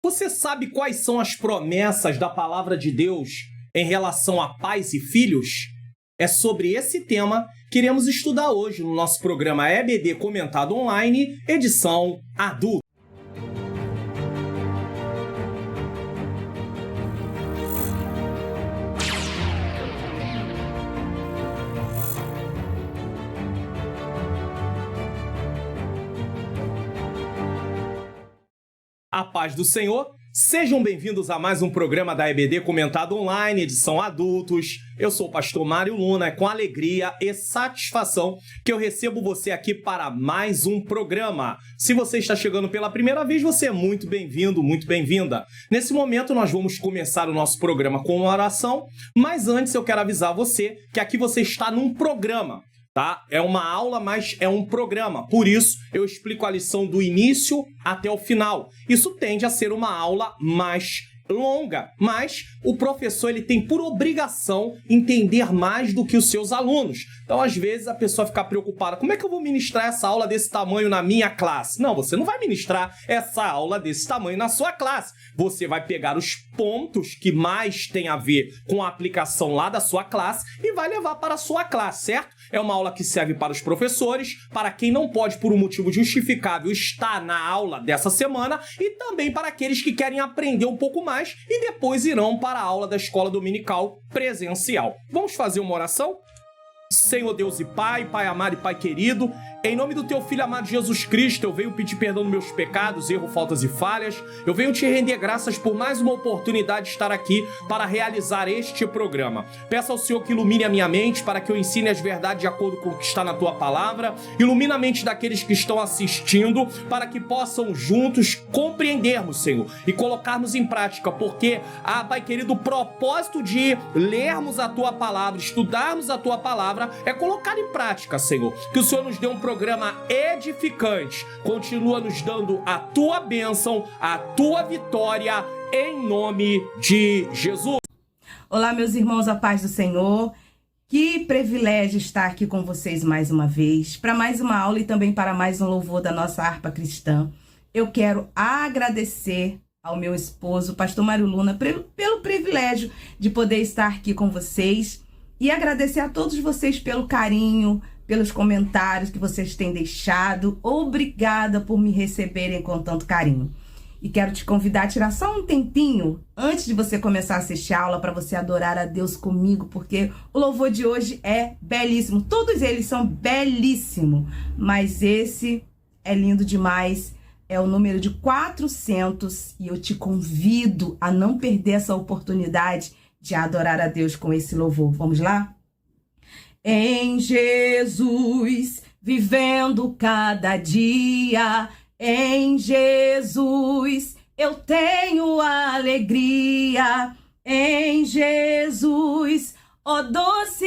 Você sabe quais são as promessas da palavra de Deus em relação a pais e filhos? É sobre esse tema que iremos estudar hoje no nosso programa EBD Comentado Online, edição adulta. A paz do Senhor, sejam bem-vindos a mais um programa da EBD Comentado Online, edição adultos. Eu sou o pastor Mário Luna, é com alegria e satisfação que eu recebo você aqui para mais um programa. Se você está chegando pela primeira vez, você é muito bem-vindo, muito bem-vinda. Nesse momento, nós vamos começar o nosso programa com uma oração, mas antes eu quero avisar você que aqui você está num programa. Tá? É uma aula, mas é um programa. Por isso, eu explico a lição do início até o final. Isso tende a ser uma aula mais longa, mas o professor ele tem por obrigação entender mais do que os seus alunos. Então, às vezes, a pessoa fica preocupada. Como é que eu vou ministrar essa aula desse tamanho na minha classe? Não, você não vai ministrar essa aula desse tamanho na sua classe. Você vai pegar os pontos que mais tem a ver com a aplicação lá da sua classe e vai levar para a sua classe, certo? É uma aula que serve para os professores, para quem não pode, por um motivo justificável, estar na aula dessa semana e também para aqueles que querem aprender um pouco mais e depois irão para a aula da escola dominical presencial. Vamos fazer uma oração? Senhor Deus e Pai, Pai amado e Pai querido, em nome do Teu Filho amado Jesus Cristo, eu venho pedir perdão dos meus pecados, erros, faltas e falhas. Eu venho te render graças por mais uma oportunidade de estar aqui para realizar este programa. Peço ao Senhor que ilumine a minha mente para que eu ensine as verdades de acordo com o que está na Tua palavra. Ilumina a mente daqueles que estão assistindo para que possam juntos compreendermos, Senhor, e colocarmos em prática, porque, Pai querido, o propósito de lermos a Tua palavra, estudarmos a Tua palavra, é colocar em prática, Senhor. Que o Senhor nos dê um programa edificante, continua nos dando a Tua bênção, a Tua vitória, em nome de Jesus. Olá, meus irmãos, a paz do Senhor. Que privilégio estar aqui com vocês mais uma vez, para mais uma aula e também para mais um louvor da nossa harpa cristã. Eu quero agradecer ao meu esposo, pastor Mário Luna, pelo privilégio de poder estar aqui com vocês e agradecer a todos vocês pelo carinho, pelos comentários que vocês têm deixado. Obrigada por me receberem com tanto carinho. E quero te convidar a tirar só um tempinho antes de você começar a assistir a aula para você adorar a Deus comigo, porque o louvor de hoje é belíssimo. Todos eles são belíssimos, mas esse é lindo demais. É o número de 400 e eu te convido a não perder essa oportunidade de adorar a Deus com esse louvor. Vamos lá? Em Jesus, vivendo cada dia, em Jesus eu tenho alegria, em Jesus, ó doce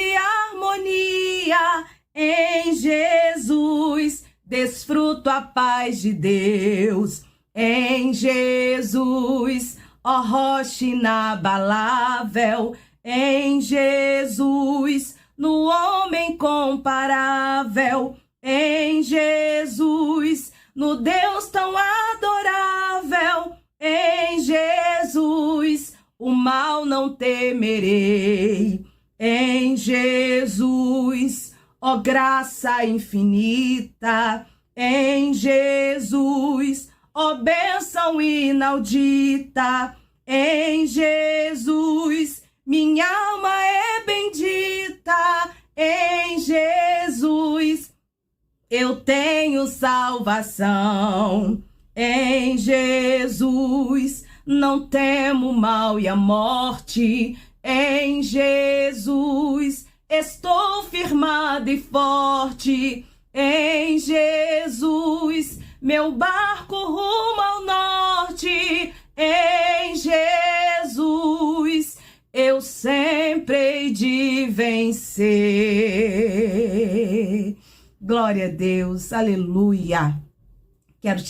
harmonia, em Jesus desfruto a paz de Deus, em Jesus, ó rocha inabalável, em Jesus, no homem comparável, em Jesus, no Deus tão adorável, em Jesus, o mal não temerei, em Jesus, ó graça infinita, em Jesus, ó bênção inaudita, em Jesus, minha alma é bendita, em Jesus eu tenho salvação, em Jesus não temo o mal e a morte, em Jesus estou firmado e forte, em Jesus meu barco rumo ao norte, em Jesus eu sempre hei de vencer. Glória a Deus, aleluia. Quero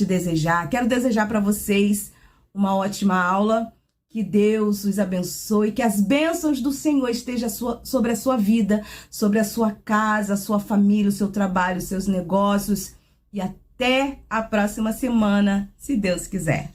desejar para vocês uma ótima aula. Que Deus os abençoe, que as bênçãos do Senhor estejam sobre a sua vida, sobre a sua casa, a sua família, o seu trabalho, os seus negócios. E até a próxima semana, se Deus quiser.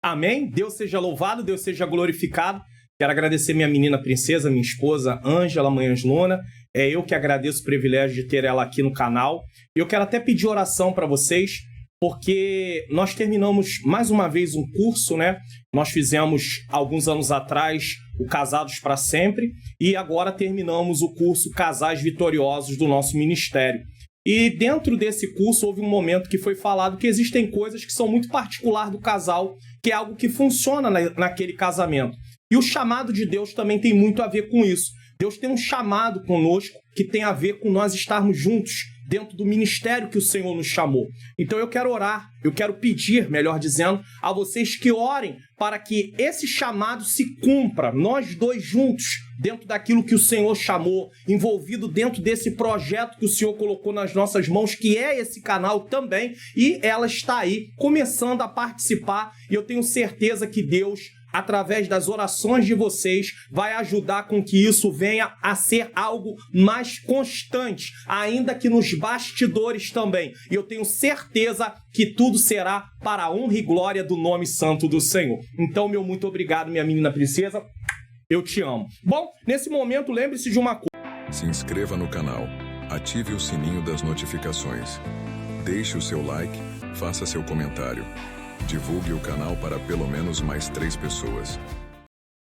Amém? Deus seja louvado, Deus seja glorificado. Quero agradecer minha menina princesa, minha esposa, Ângela Manhãs Luna. É eu que agradeço o privilégio de ter ela aqui no canal. Eu quero até pedir oração para vocês, porque nós terminamos mais uma vez um curso, né? Nós fizemos alguns anos atrás o Casados para Sempre e agora terminamos o curso Casais Vitoriosos do nosso ministério. E dentro desse curso houve um momento que foi falado que existem coisas que são muito particulares do casal, que é algo que funciona naquele casamento. E o chamado de Deus também tem muito a ver com isso. Deus tem um chamado conosco que tem a ver com nós estarmos juntos dentro do ministério que o Senhor nos chamou. Então eu quero orar, eu quero pedir, melhor dizendo, a vocês que orem para que esse chamado se cumpra, nós dois juntos, dentro daquilo que o Senhor chamou, envolvido dentro desse projeto que o Senhor colocou nas nossas mãos, que é esse canal também, e ela está aí começando a participar, e eu tenho certeza que Deus, através das orações de vocês, vai ajudar com que isso venha a ser algo mais constante, ainda que nos bastidores também. E eu tenho certeza que tudo será para a honra e glória do nome santo do Senhor. Então, meu muito obrigado, minha menina princesa. Eu te amo. Bom, nesse momento, lembre-se de uma coisa. Se inscreva no canal, ative o sininho das notificações, deixe o seu like, faça seu comentário. Divulgue o canal para pelo menos mais 3 pessoas.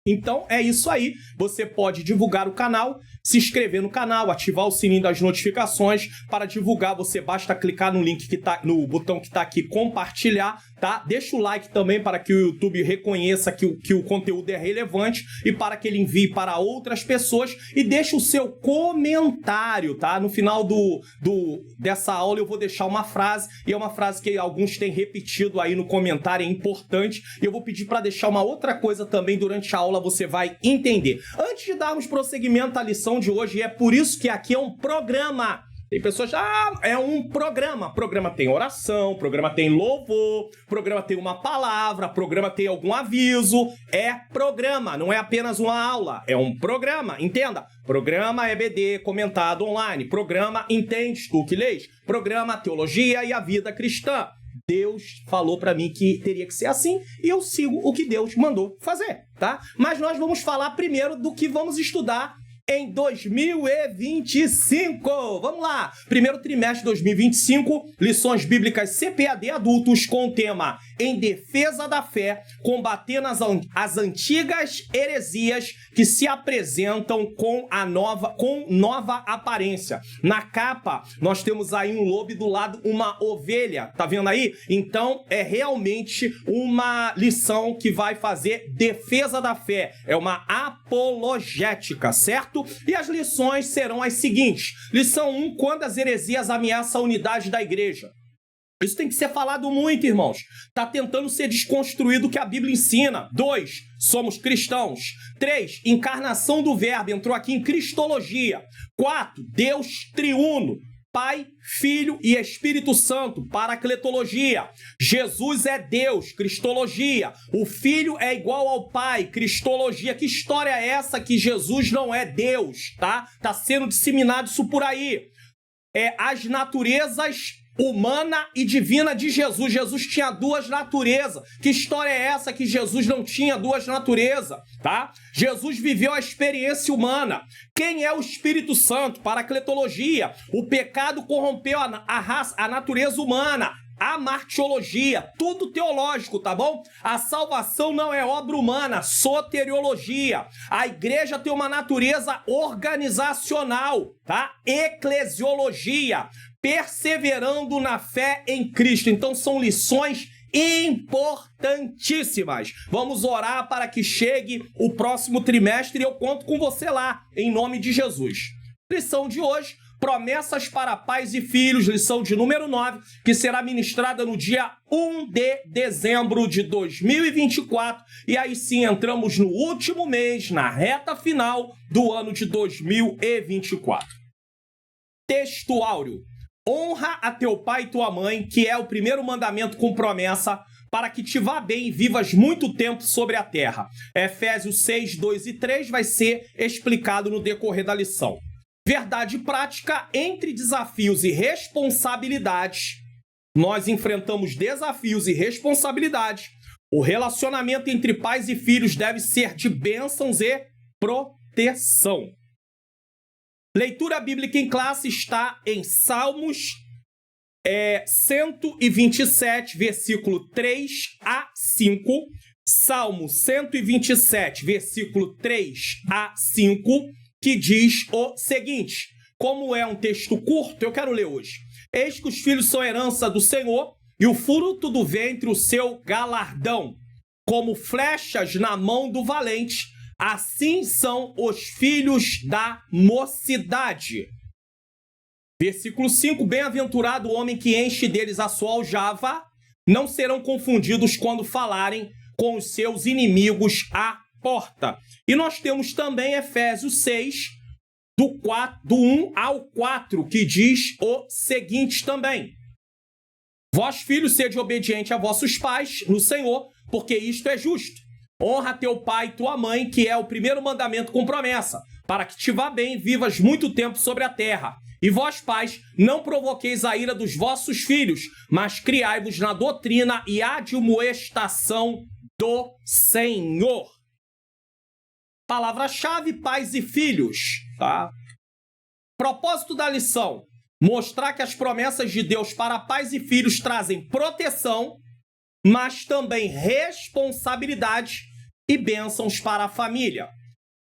Então é isso aí, você pode divulgar o canal, se inscrever no canal, ativar o sininho das notificações. Para divulgar, você basta clicar no link que tá, no botão que está aqui, compartilhar, tá? Deixa o like também para que o YouTube reconheça que o conteúdo é relevante e para que ele envie para outras pessoas, e deixa o seu comentário, tá? No final dessa aula eu vou deixar uma frase, e é uma frase que alguns têm repetido aí no comentário, é importante, e eu vou pedir para deixar uma outra coisa também durante a aula, você vai entender. Antes de darmos prosseguimento à lição de hoje, é por isso que aqui é um programa. Tem pessoas, é um programa. Programa tem oração, programa tem louvor, programa tem uma palavra, programa tem algum aviso. É programa, não é apenas uma aula, é um programa, entenda. Programa EBD comentado online, programa Entende Tu que Lês, programa Teologia e a Vida Cristã. Deus falou para mim que teria que ser assim e eu sigo o que Deus mandou fazer, tá? Mas nós vamos falar primeiro do que vamos estudar em 2025. Vamos lá! Primeiro trimestre de 2025, lições bíblicas CPAD adultos com o tema Em Defesa da Fé, combatendo as antigas heresias que se apresentam com nova aparência. Na capa, nós temos aí um lobo e do lado uma ovelha. Tá vendo aí? Então, é realmente uma lição que vai fazer defesa da fé. É uma apologética, certo? E as lições serão as seguintes. Lição 1, quando as heresias ameaçam a unidade da igreja. Isso tem que ser falado muito, irmãos. Está tentando ser desconstruído o que a Bíblia ensina. 2, somos cristãos. 3, encarnação do verbo. Entrou aqui em cristologia. 4, Deus triuno. Pai, Filho e Espírito Santo, paracletologia. Jesus é Deus, cristologia. O Filho é igual ao Pai, cristologia. Que história é essa que Jesus não é Deus, tá? Tá sendo disseminado isso por aí. As naturezas humana e divina de Jesus. Jesus tinha 2 naturezas. Que história é essa que Jesus não tinha 2 naturezas, tá? Jesus viveu a experiência humana. Quem é o Espírito Santo? Paracletologia. O pecado corrompeu a natureza humana. A martiologia, tudo teológico, tá bom? A salvação não é obra humana, soteriologia. A igreja tem uma natureza organizacional, tá? Eclesiologia, perseverando na fé em Cristo. Então são lições importantíssimas. Vamos orar para que chegue o próximo trimestre e eu conto com você lá, em nome de Jesus. Lição de hoje: promessas para pais e filhos, lição de número 9, que será ministrada no dia 1 de dezembro de 2024. E aí sim entramos no último mês, na reta final do ano de 2024. Texto áureo: honra a teu pai e tua mãe, que é o primeiro mandamento com promessa, para que te vá bem e vivas muito tempo sobre a terra. Efésios 6, 2 e 3 vai ser explicado no decorrer da lição. Verdade prática: entre desafios e responsabilidades, nós enfrentamos desafios e responsabilidades. O relacionamento entre pais e filhos deve ser de bênçãos e proteção. Leitura bíblica em classe está em Salmos 127, versículo 3 a 5. Salmo 127, versículo 3 a 5, que diz o seguinte. Como é um texto curto, eu quero ler hoje. Eis que os filhos são herança do Senhor, e o fruto do ventre o seu galardão. Como flechas na mão do valente, assim são os filhos da mocidade. Versículo 5. Bem-aventurado o homem que enche deles a sua aljava, não serão confundidos quando falarem com os seus inimigos à porta. E nós temos também Efésios 6, do 1 ao 4, que diz o seguinte também. Vós, filhos, sede obedientes a vossos pais no Senhor, porque isto é justo. Honra teu pai e tua mãe, que é o primeiro mandamento com promessa, para que te vá bem e vivas muito tempo sobre a terra. E vós, pais, não provoqueis a ira dos vossos filhos, mas criai-vos na doutrina e admoestação do Senhor. Palavra-chave, pais e filhos. Tá? Propósito da lição. Mostrar que as promessas de Deus para pais e filhos trazem proteção, mas também responsabilidade e bênçãos para a família.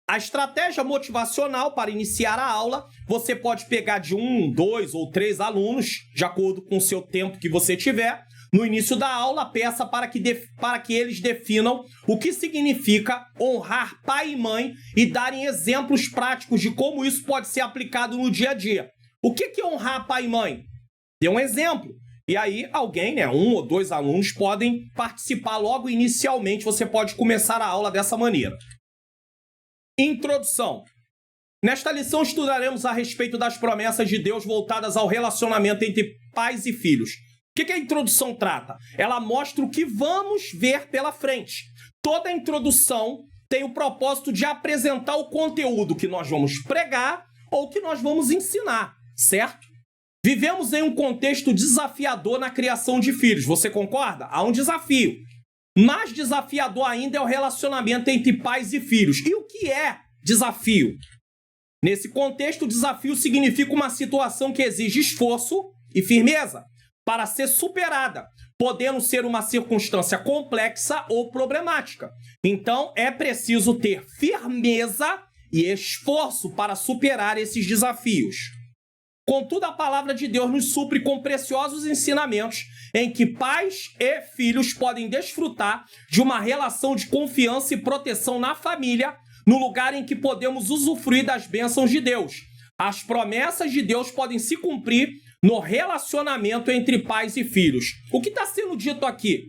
A estratégia motivacional para iniciar a aula, você pode pegar de 1, 2 ou 3 alunos, de acordo com o seu tempo que você tiver. No início da aula, peça para que eles definam o que significa honrar pai e mãe e darem exemplos práticos de como isso pode ser aplicado no dia a dia. O que é honrar pai e mãe? Dê um exemplo. E aí alguém, 1 ou 2 alunos podem participar logo inicialmente. Você pode começar a aula dessa maneira. Introdução. Nesta lição estudaremos a respeito das promessas de Deus voltadas ao relacionamento entre pais e filhos. O que a introdução trata? Ela mostra o que vamos ver pela frente. Toda a introdução tem o propósito de apresentar o conteúdo que nós vamos pregar ou que nós vamos ensinar. Certo? Vivemos em um contexto desafiador na criação de filhos. Você concorda? Há um desafio. Mais desafiador ainda é o relacionamento entre pais e filhos. E o que é desafio? Nesse contexto, desafio significa uma situação que exige esforço e firmeza para ser superada, podendo ser uma circunstância complexa ou problemática. Então, é preciso ter firmeza e esforço para superar esses desafios. Contudo, a palavra de Deus nos supre com preciosos ensinamentos em que pais e filhos podem desfrutar de uma relação de confiança e proteção na família, no lugar em que podemos usufruir das bênçãos de Deus. As promessas de Deus podem se cumprir no relacionamento entre pais e filhos. O que está sendo dito aqui?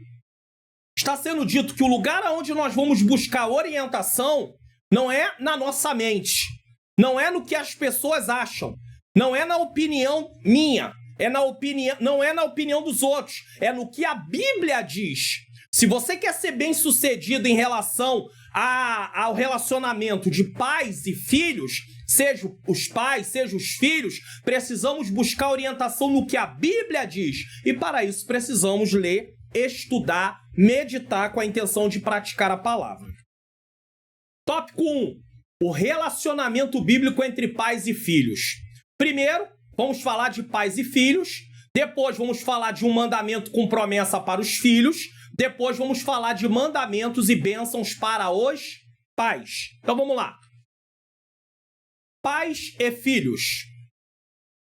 Está sendo dito que o lugar onde nós vamos buscar orientação não é na nossa mente, não é no que as pessoas acham, não é na opinião minha, não é na opinião dos outros, é no que a Bíblia diz. Se você quer ser bem-sucedido em relação ao relacionamento de pais e filhos, seja os pais, seja os filhos, precisamos buscar orientação no que a Bíblia diz. E para isso precisamos ler, estudar, meditar com a intenção de praticar a palavra. Tópico 1. O relacionamento bíblico entre pais e filhos. Primeiro, vamos falar de pais e filhos. Depois, vamos falar de um mandamento com promessa para os filhos. Depois, vamos falar de mandamentos e bênçãos para os pais. Então, vamos lá. Pais e filhos.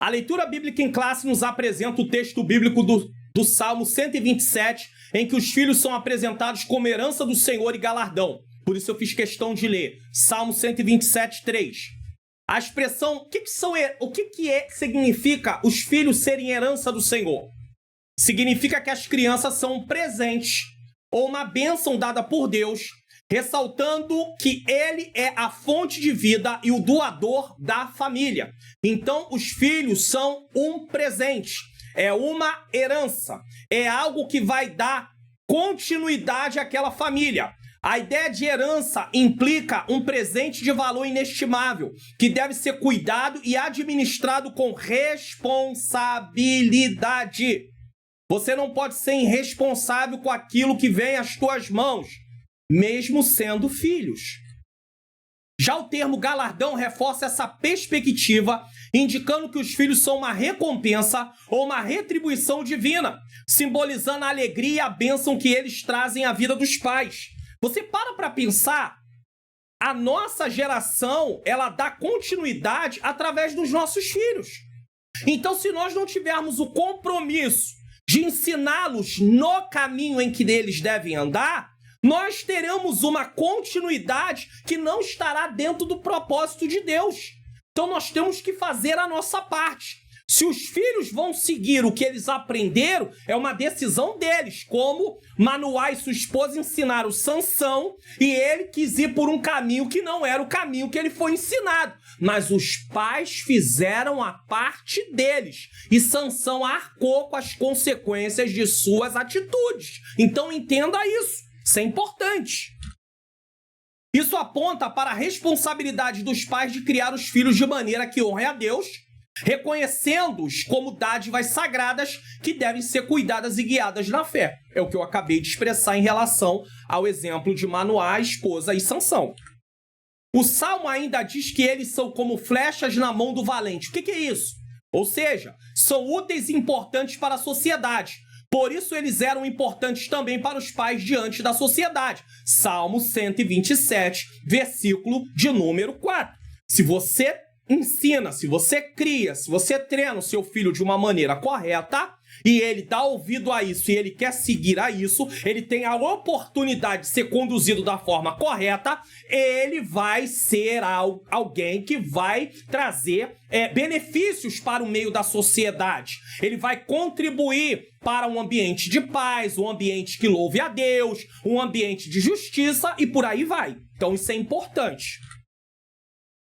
A leitura bíblica em classe nos apresenta o texto bíblico do Salmo 127, em que os filhos são apresentados como herança do Senhor e galardão. Por isso eu fiz questão de ler Salmo 127, 3. A expressão, o que significa os filhos serem herança do Senhor? Significa que as crianças são um presente ou uma bênção dada por Deus, ressaltando que Ele é a fonte de vida e o doador da família. Então, os filhos são um presente, é uma herança, é algo que vai dar continuidade àquela família. A ideia de herança implica um presente de valor inestimável, que deve ser cuidado e administrado com responsabilidade. Você não pode ser irresponsável com aquilo que vem às tuas mãos, mesmo sendo filhos. Já o termo galardão reforça essa perspectiva, indicando que os filhos são uma recompensa ou uma retribuição divina, simbolizando a alegria e a bênção que eles trazem à vida dos pais. Você para pensar, a nossa geração, ela dá continuidade através dos nossos filhos. Então, se nós não tivermos o compromisso de ensiná-los no caminho em que eles devem andar, nós teremos uma continuidade que não estará dentro do propósito de Deus. Então nós temos que fazer a nossa parte. Se os filhos vão seguir o que eles aprenderam, é uma decisão deles, como Manoá e sua esposa ensinaram Sansão e ele quis ir por um caminho que não era o caminho que ele foi ensinado. Mas os pais fizeram a parte deles e Sansão arcou com as consequências de suas atitudes. Então entenda isso. Isso é importante. Isso aponta para a responsabilidade dos pais de criar os filhos de maneira que honre a Deus, reconhecendo-os como dádivas sagradas que devem ser cuidadas e guiadas na fé. É o que eu acabei de expressar em relação ao exemplo de Manoá, esposa e Sansão. O Salmo ainda diz que eles são como flechas na mão do valente. O que é isso? Ou seja, são úteis e importantes para a sociedade. Por isso eles eram importantes também para os pais diante da sociedade. Salmo 127, versículo de número 4. Se você ensina, se você cria, se você treina o seu filho de uma maneira correta e ele dá ouvido a isso e ele quer seguir a isso, ele tem a oportunidade de ser conduzido da forma correta, ele vai ser alguém que vai trazer benefícios para o meio da sociedade. Ele vai contribuir para um ambiente de paz, um ambiente que louve a Deus, um ambiente de justiça e por aí vai. Então isso é importante.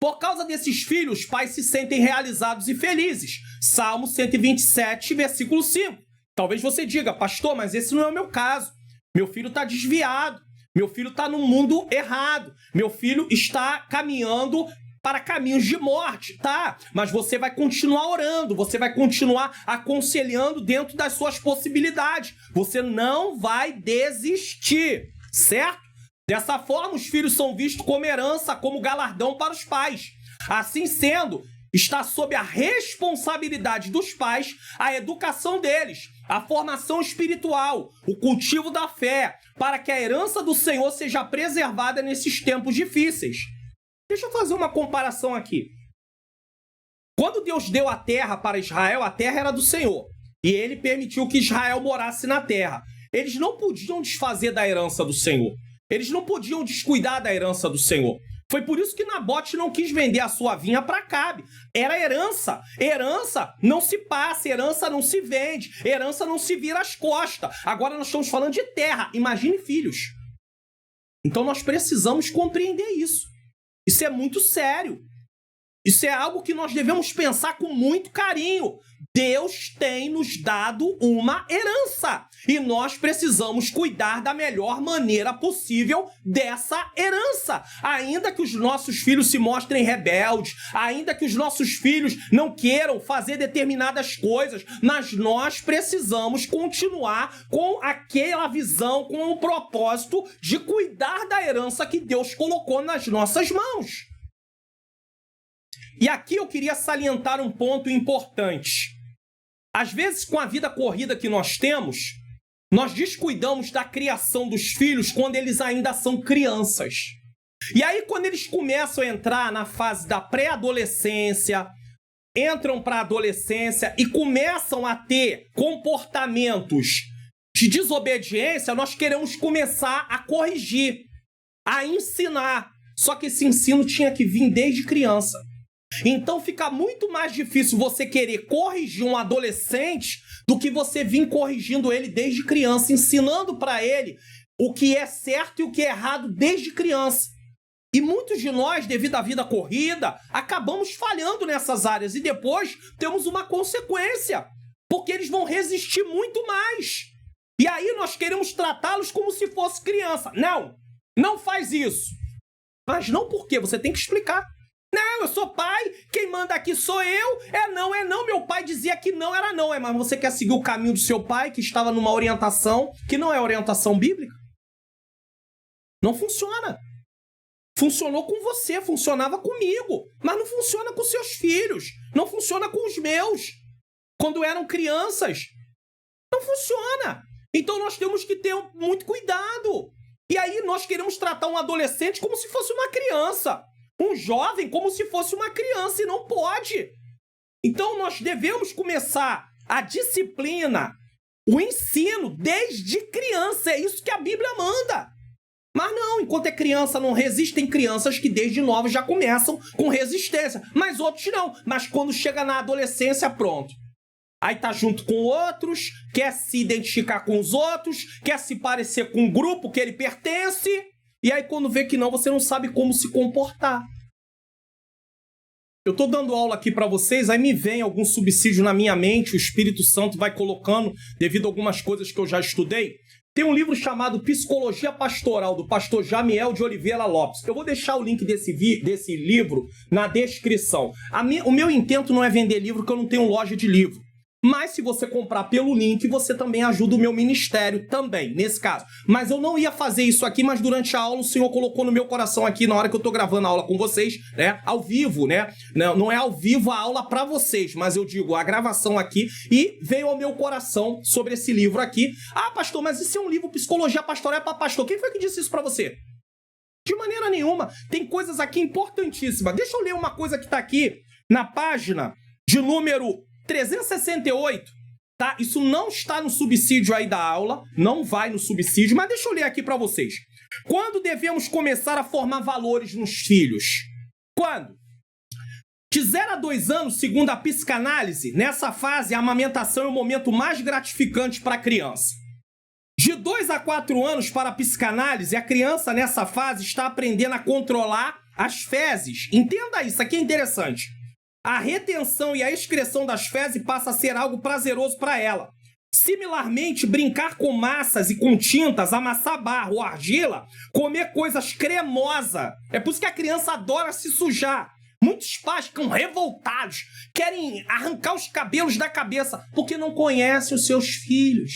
Por causa desses filhos, os pais se sentem realizados e felizes. Salmo 127, versículo 5. Talvez você diga, pastor, mas esse não é o meu caso. Meu filho está desviado. Meu filho está no mundo errado. Meu filho está caminhando para caminhos de morte. Tá, mas você vai continuar orando. Você vai continuar aconselhando dentro das suas possibilidades. Você não vai desistir, certo? Dessa forma, os filhos são vistos como herança, como galardão para os pais. Assim sendo, está sob a responsabilidade dos pais a educação deles, a formação espiritual, o cultivo da fé, para que a herança do Senhor seja preservada nesses tempos difíceis. Deixa eu fazer uma comparação aqui. Quando Deus deu a terra para Israel, a terra era do Senhor, e ele permitiu que Israel morasse na terra. Eles não podiam desfazer da herança do Senhor. Eles não podiam descuidar da herança do Senhor. Foi por isso que Nabote não quis vender a sua vinha para Acabe. Era herança. Herança não se passa, herança não se vende, herança não se vira as costas. Agora nós estamos falando de terra. Imagine filhos. Então nós precisamos compreender isso. Isso é muito sério. Isso é algo que nós devemos pensar com muito carinho. Deus tem nos dado uma herança e nós precisamos cuidar da melhor maneira possível dessa herança. Ainda que os nossos filhos se mostrem rebeldes, ainda que os nossos filhos não queiram fazer determinadas coisas, mas nós precisamos continuar com aquela visão, com o propósito de cuidar da herança que Deus colocou nas nossas mãos. E aqui eu queria salientar um ponto importante. Às vezes, com a vida corrida que nós temos, nós descuidamos da criação dos filhos quando eles ainda são crianças. E aí, quando eles começam a entrar na fase da pré-adolescência, entram para a adolescência e começam a ter comportamentos de desobediência, nós queremos começar a corrigir, a ensinar. Só que esse ensino tinha que vir desde criança. Então fica muito mais difícil você querer corrigir um adolescente do que você vir corrigindo ele desde criança, ensinando para ele o que é certo e o que é errado desde criança. E muitos de nós, devido à vida corrida, acabamos falhando nessas áreas e depois temos uma consequência, porque eles vão resistir muito mais. E aí nós queremos tratá-los como se fosse criança. Não, não faz isso. Mas não por quê? Você tem que explicar. Não, eu sou pai, quem manda aqui sou eu. É não. Meu pai dizia que não era não. Mas você quer seguir o caminho do seu pai, que estava numa orientação que não é orientação bíblica? Não funciona. Funcionou com você, funcionava comigo, mas não funciona com seus filhos, não funciona com os meus, quando eram crianças. Não funciona. Então nós temos que ter muito cuidado. E aí nós queremos tratar um adolescente como se fosse uma criança, um jovem como se fosse uma criança, e não pode. Então nós devemos começar a disciplina, o ensino desde criança, é isso que a Bíblia manda. Mas não, enquanto é criança não resiste, tem crianças que desde novos já começam com resistência, mas outros não. Mas quando chega na adolescência, pronto. Aí tá junto com outros, quer se identificar com os outros, quer se parecer com um grupo que ele pertence, e aí quando vê que não, você não sabe como se comportar. Eu tô dando aula aqui para vocês, aí me vem algum subsídio na minha mente, o Espírito Santo vai colocando, devido a algumas coisas que eu já estudei. Tem um livro chamado Psicologia Pastoral, do pastor Jamiel de Oliveira Lopes. Eu vou deixar o link desse livro na descrição. O meu intento não é vender livro, porque eu não tenho loja de livro. Mas se você comprar pelo link, você também ajuda o meu ministério também, nesse caso. Mas eu não ia fazer isso aqui, mas durante a aula o Senhor colocou no meu coração aqui, na hora que eu tô gravando a aula com vocês, né? Ao vivo, né? Não é ao vivo a aula pra vocês, mas eu digo a gravação aqui, e veio ao meu coração sobre esse livro aqui. Ah, pastor, mas isso é um livro Psicologia Pastoral, é pra pastor. Quem foi que disse isso pra você? De maneira nenhuma. Tem coisas aqui importantíssimas. Deixa eu ler uma coisa que tá aqui na página de número 368, tá? Isso não está no subsídio aí da aula, não vai no subsídio, mas deixa eu ler aqui para vocês. Quando devemos começar a formar valores nos filhos? Quando? De 0 a 2 anos, segundo a psicanálise, nessa fase a amamentação é o momento mais gratificante para a criança. De 2 a 4 anos, para a psicanálise, a criança nessa fase está aprendendo a controlar as fezes. Entenda isso, aqui é interessante. A retenção e a excreção das fezes passa a ser algo prazeroso para ela. Similarmente, brincar com massas e com tintas, amassar barro ou argila, comer coisas cremosas. É por isso que a criança adora se sujar. Muitos pais ficam revoltados, querem arrancar os cabelos da cabeça, porque não conhecem os seus filhos.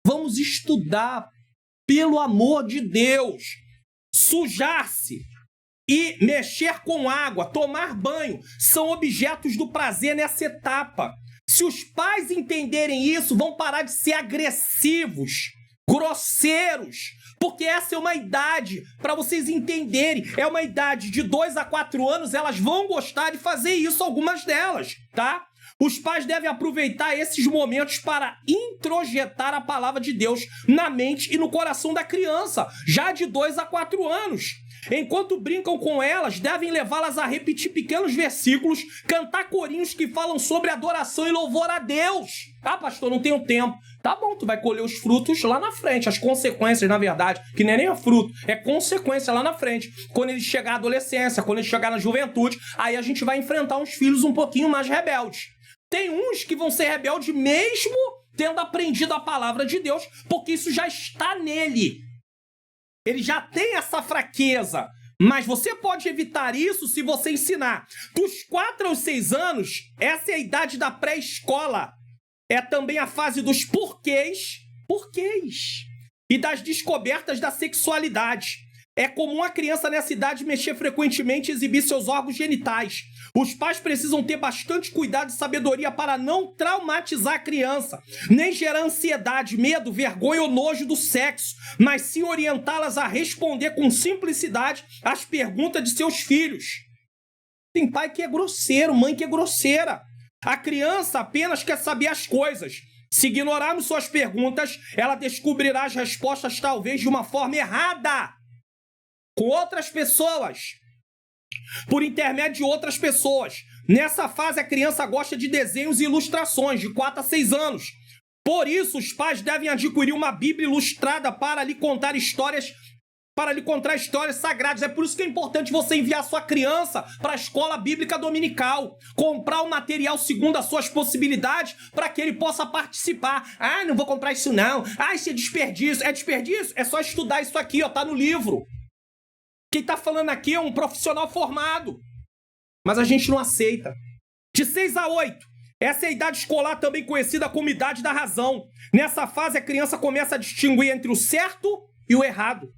Vamos estudar, pelo amor de Deus. Sujar-se e mexer com água, tomar banho, são objetos do prazer nessa etapa. Se os pais entenderem isso, vão parar de ser agressivos, grosseiros, porque essa é uma idade, para vocês entenderem, é uma idade de 2 a 4 anos, elas vão gostar de fazer isso, algumas delas, tá? Os pais devem aproveitar esses momentos para introjetar a palavra de Deus na mente e no coração da criança, já de 2 a 4 anos. Enquanto brincam com elas, devem levá-las a repetir pequenos versículos, cantar corinhos que falam sobre adoração e louvor a Deus. Ah, pastor, não tenho tempo. Tá bom, tu vai colher os frutos lá na frente, as consequências, na verdade, que não é nem a fruto, é consequência lá na frente. Quando ele chegar à adolescência, quando ele chegar na juventude, aí a gente vai enfrentar uns filhos um pouquinho mais rebeldes. Tem uns que vão ser rebeldes mesmo tendo aprendido a palavra de Deus, porque isso já está nele. Ele já tem essa fraqueza, mas você pode evitar isso se você ensinar. Dos 4 aos 6 anos, essa é a idade da pré-escola. É também a fase dos porquês, e das descobertas da sexualidade. É comum a criança nessa idade mexer frequentemente e exibir seus órgãos genitais. Os pais precisam ter bastante cuidado e sabedoria para não traumatizar a criança, nem gerar ansiedade, medo, vergonha ou nojo do sexo, mas sim orientá-las a responder com simplicidade às perguntas de seus filhos. Tem pai que é grosseiro, mãe que é grosseira. A criança apenas quer saber as coisas. Se ignorarmos suas perguntas, ela descobrirá as respostas talvez de uma forma errada, com outras pessoas, por intermédio de outras pessoas. Nessa fase, a criança gosta de desenhos e ilustrações, de 4 a 6 anos. Por isso, os pais devem adquirir uma Bíblia ilustrada para lhe contar histórias sagradas. É por isso que é importante você enviar sua criança para a escola bíblica dominical, comprar o material segundo as suas possibilidades para que ele possa participar. Ah, não vou comprar isso não. Ah, isso é desperdício. É desperdício? É só estudar isso aqui, ó, tá no livro. Quem está falando aqui é um profissional formado. mas a gente não aceita. De 6 a 8, essa é a idade escolar, também conhecida como idade da razão. Nessa fase, a criança começa a distinguir entre o certo e o errado.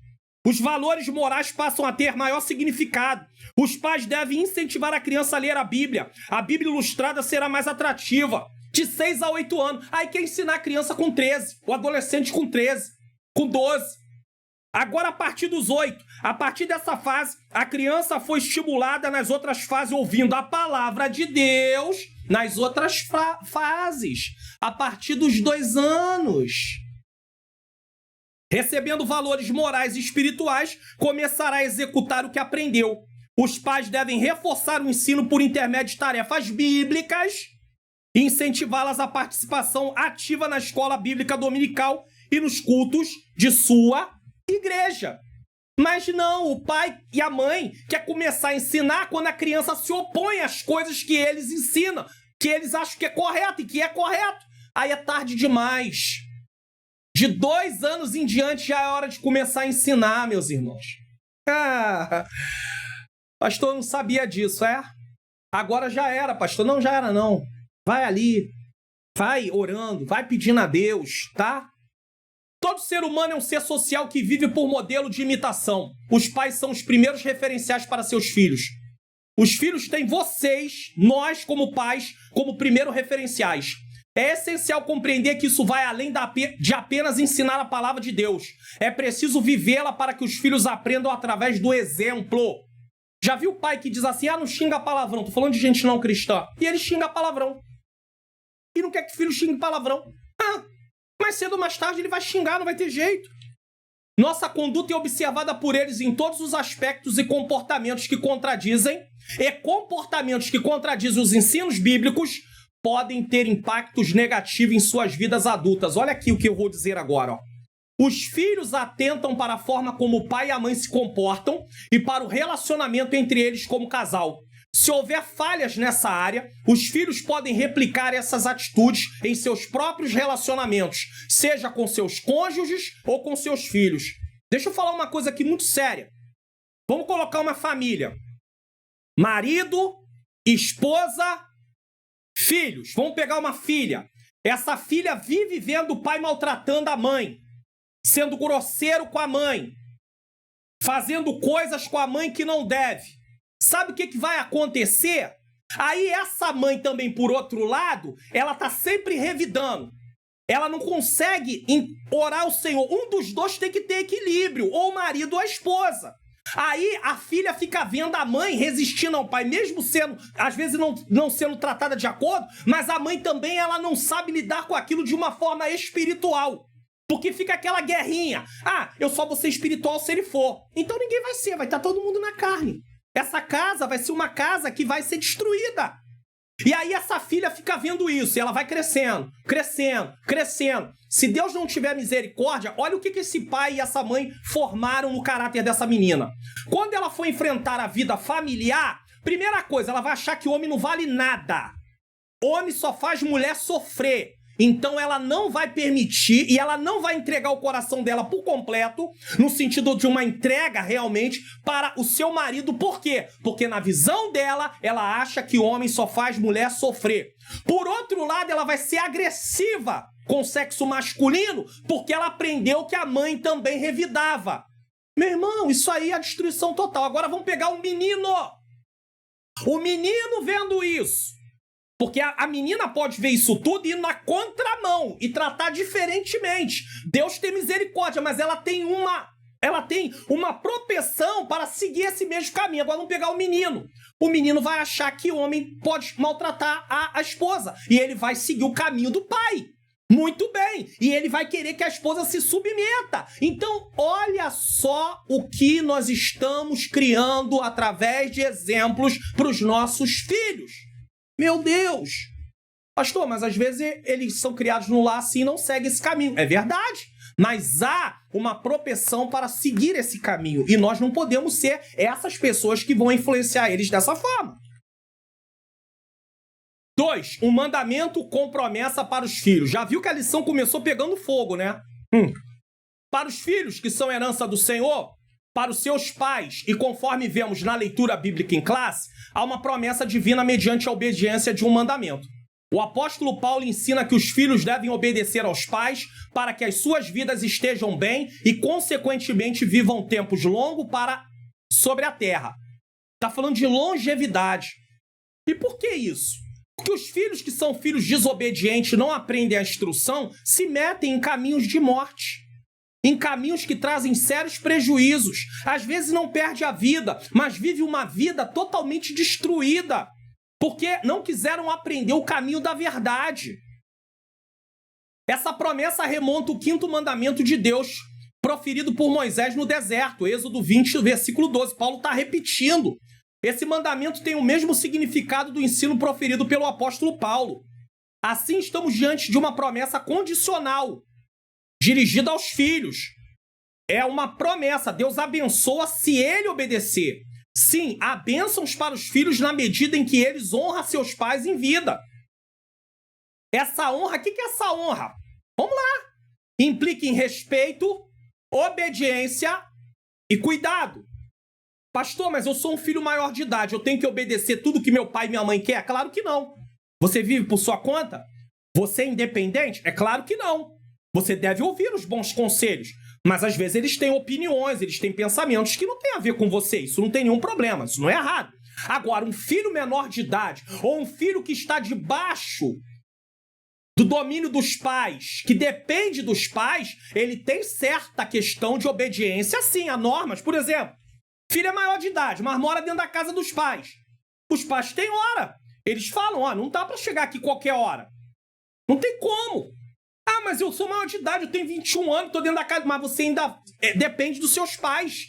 Os valores morais passam a ter maior significado. Os pais devem incentivar a criança a ler a Bíblia. A Bíblia ilustrada será mais atrativa. De 6 a 8 anos. Aí quer ensinar a criança com 13, o adolescente com 13, com 12. Agora, a partir dos 8, a partir dessa fase, a criança foi estimulada nas outras fases, ouvindo a palavra de Deus nas outras fases. A partir dos 2 anos. Recebendo valores morais e espirituais, começará a executar o que aprendeu. Os pais devem reforçar o ensino por intermédio de tarefas bíblicas e incentivá-las à participação ativa na escola bíblica dominical e nos cultos de sua igreja. Mas não, o pai e a mãe quer começar a ensinar quando a criança se opõe às coisas que eles ensinam, que eles acham que é correto e que é correto. Aí é tarde demais. De 2 anos em diante já é hora de começar a ensinar, meus irmãos. Pastor, eu não sabia disso, é? Agora já era, pastor. Não, já era não. Vai ali, vai orando, vai pedindo a Deus, tá? Todo ser humano é um ser social que vive por modelo de imitação. Os pais são os primeiros referenciais para seus filhos. Os filhos têm vocês, nós como pais, como primeiros referenciais. É essencial compreender que isso vai além de apenas ensinar a palavra de Deus. É preciso vivê-la para que os filhos aprendam através do exemplo. Já viu o pai que diz assim, não xinga palavrão, tô falando de gente não cristã, e ele xinga palavrão. E não quer que o filho xingue palavrão. Mais cedo ou mais tarde ele vai xingar, não vai ter jeito. Nossa conduta é observada por eles em todos os aspectos e comportamentos que contradizem, os ensinos bíblicos, podem ter impactos negativos em suas vidas adultas. Olha aqui o que eu vou dizer agora. Ó. Os filhos atentam para a forma como o pai e a mãe se comportam e para o relacionamento entre eles como casal. Se houver falhas nessa área, os filhos podem replicar essas atitudes em seus próprios relacionamentos, seja com seus cônjuges ou com seus filhos. Deixa eu falar uma coisa aqui muito séria. Vamos colocar uma família. Marido, esposa, filhos. Vamos pegar uma filha. Essa filha vive vendo o pai maltratando a mãe, sendo grosseiro com a mãe, fazendo coisas com a mãe que não deve. Sabe o que vai acontecer? Aí essa mãe também, por outro lado, ela tá sempre revidando. Ela não consegue orar ao Senhor. Um dos dois tem que ter equilíbrio, ou o marido ou a esposa. Aí a filha fica vendo a mãe resistindo ao pai, mesmo sendo, às vezes, não sendo tratada de acordo, mas a mãe também ela não sabe lidar com aquilo de uma forma espiritual. Porque fica aquela guerrinha. Eu só vou ser espiritual se ele for. Então ninguém vai ser, vai estar todo mundo na carne. Essa casa vai ser uma casa que vai ser destruída. E aí essa filha fica vendo isso, e ela vai crescendo, crescendo, crescendo. Se Deus não tiver misericórdia, olha o que esse pai e essa mãe formaram no caráter dessa menina. Quando ela for enfrentar a vida familiar, primeira coisa, ela vai achar que o homem não vale nada. Homem só faz mulher sofrer. Então ela não vai permitir e ela não vai entregar o coração dela por completo, no sentido de uma entrega realmente para o seu marido. Por quê? Porque na visão dela, ela acha que o homem só faz mulher sofrer. Por outro lado, ela vai ser agressiva com o sexo masculino, porque ela aprendeu que a mãe também revidava. Meu irmão, isso aí é a destruição total. Agora vamos pegar um menino. O menino vendo isso. Porque a menina pode ver isso tudo e ir na contramão e tratar diferentemente. Deus tem misericórdia, mas ela tem uma propensão para seguir esse mesmo caminho. Agora vamos pegar o menino. O menino vai achar que o homem pode maltratar a esposa. E ele vai seguir o caminho do pai. Muito bem. E ele vai querer que a esposa se submeta. Então, olha só o que nós estamos criando através de exemplos para os nossos filhos. Meu Deus! Pastor, mas às vezes eles são criados no lar assim e não seguem esse caminho. É verdade, mas há uma propensão para seguir esse caminho. E nós não podemos ser essas pessoas que vão influenciar eles dessa forma. 2. Um mandamento com promessa para os filhos. Já viu que a lição começou pegando fogo, né? Para os filhos que são herança do Senhor, para os seus pais, e conforme vemos na leitura bíblica em classe, há uma promessa divina mediante a obediência de um mandamento. O apóstolo Paulo ensina que os filhos devem obedecer aos pais para que as suas vidas estejam bem e, consequentemente, vivam tempos longos sobre a terra. Está falando de longevidade. E por que isso? Porque os filhos que são filhos desobedientes, não aprendem a instrução, se metem em caminhos de morte. Em caminhos que trazem sérios prejuízos. Às vezes não perde a vida, mas vive uma vida totalmente destruída. Porque não quiseram aprender o caminho da verdade. Essa promessa remonta ao 5º mandamento de Deus, proferido por Moisés no deserto, Êxodo 20, versículo 12. Paulo está repetindo. Esse mandamento tem o mesmo significado do ensino proferido pelo apóstolo Paulo. Assim, estamos diante de uma promessa condicional, dirigida aos filhos. É uma promessa, Deus abençoa se ele obedecer. Sim, há bênçãos para os filhos na medida em que eles honram seus pais em vida. Essa honra, o que é essa honra? Vamos lá. Implica em respeito, obediência e cuidado. Pastor, mas eu sou um filho maior de idade, eu tenho que obedecer tudo que meu pai e minha mãe quer? Claro que não. Você vive por sua conta? Você é independente? É claro que não. Você deve ouvir os bons conselhos. Mas às vezes eles têm opiniões, eles têm pensamentos que não têm a ver com você. Isso não tem nenhum problema, isso não é errado. Agora, um filho menor de idade ou um filho que está debaixo do domínio dos pais, que depende dos pais, ele tem certa questão de obediência, sim, a normas. Por exemplo, filho é maior de idade, mas mora dentro da casa dos pais. Os pais têm hora. Eles falam, ó, não dá para chegar aqui qualquer hora. Não tem como. Ah, mas eu sou maior de idade, eu tenho 21 anos, tô dentro da casa. Mas você ainda depende dos seus pais.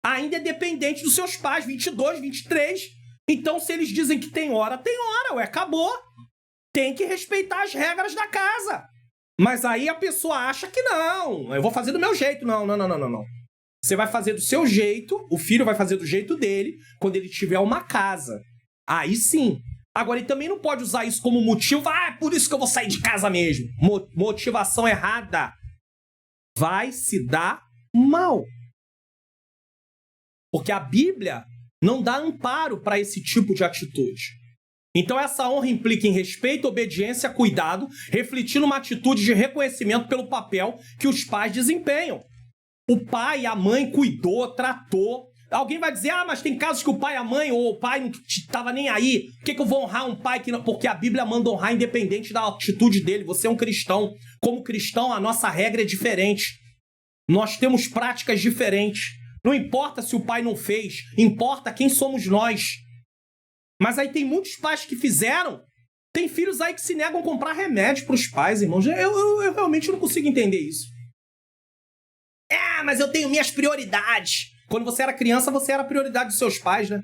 Ainda é dependente dos seus pais, 22, 23. Então, se eles dizem que tem hora, ué, acabou. Tem que respeitar as regras da casa. Mas aí a pessoa acha que não, eu vou fazer do meu jeito. Não. Você vai fazer do seu jeito, o filho vai fazer do jeito dele, quando ele tiver uma casa. Aí sim. Agora, ele também não pode usar isso como motivo. Ah, é por isso que eu vou sair de casa mesmo. Motivação errada. Vai se dar mal. Porque a Bíblia não dá amparo para esse tipo de atitude. Então, essa honra implica em respeito, obediência, cuidado, refletindo uma atitude de reconhecimento pelo papel que os pais desempenham. O pai e a mãe cuidou, tratou. Alguém vai dizer, mas tem casos que o pai e a mãe, ou o pai não estava nem aí. Por que eu vou honrar um pai que não... Porque a Bíblia manda honrar independente da atitude dele. Você é um cristão. Como cristão, a nossa regra é diferente. Nós temos práticas diferentes. Não importa se o pai não fez, importa quem somos nós. Mas aí tem muitos pais que fizeram. Tem filhos aí que se negam a comprar remédio para os pais, irmãos. Eu realmente não consigo entender isso. Mas eu tenho minhas prioridades. Quando você era criança, você era a prioridade dos seus pais, né?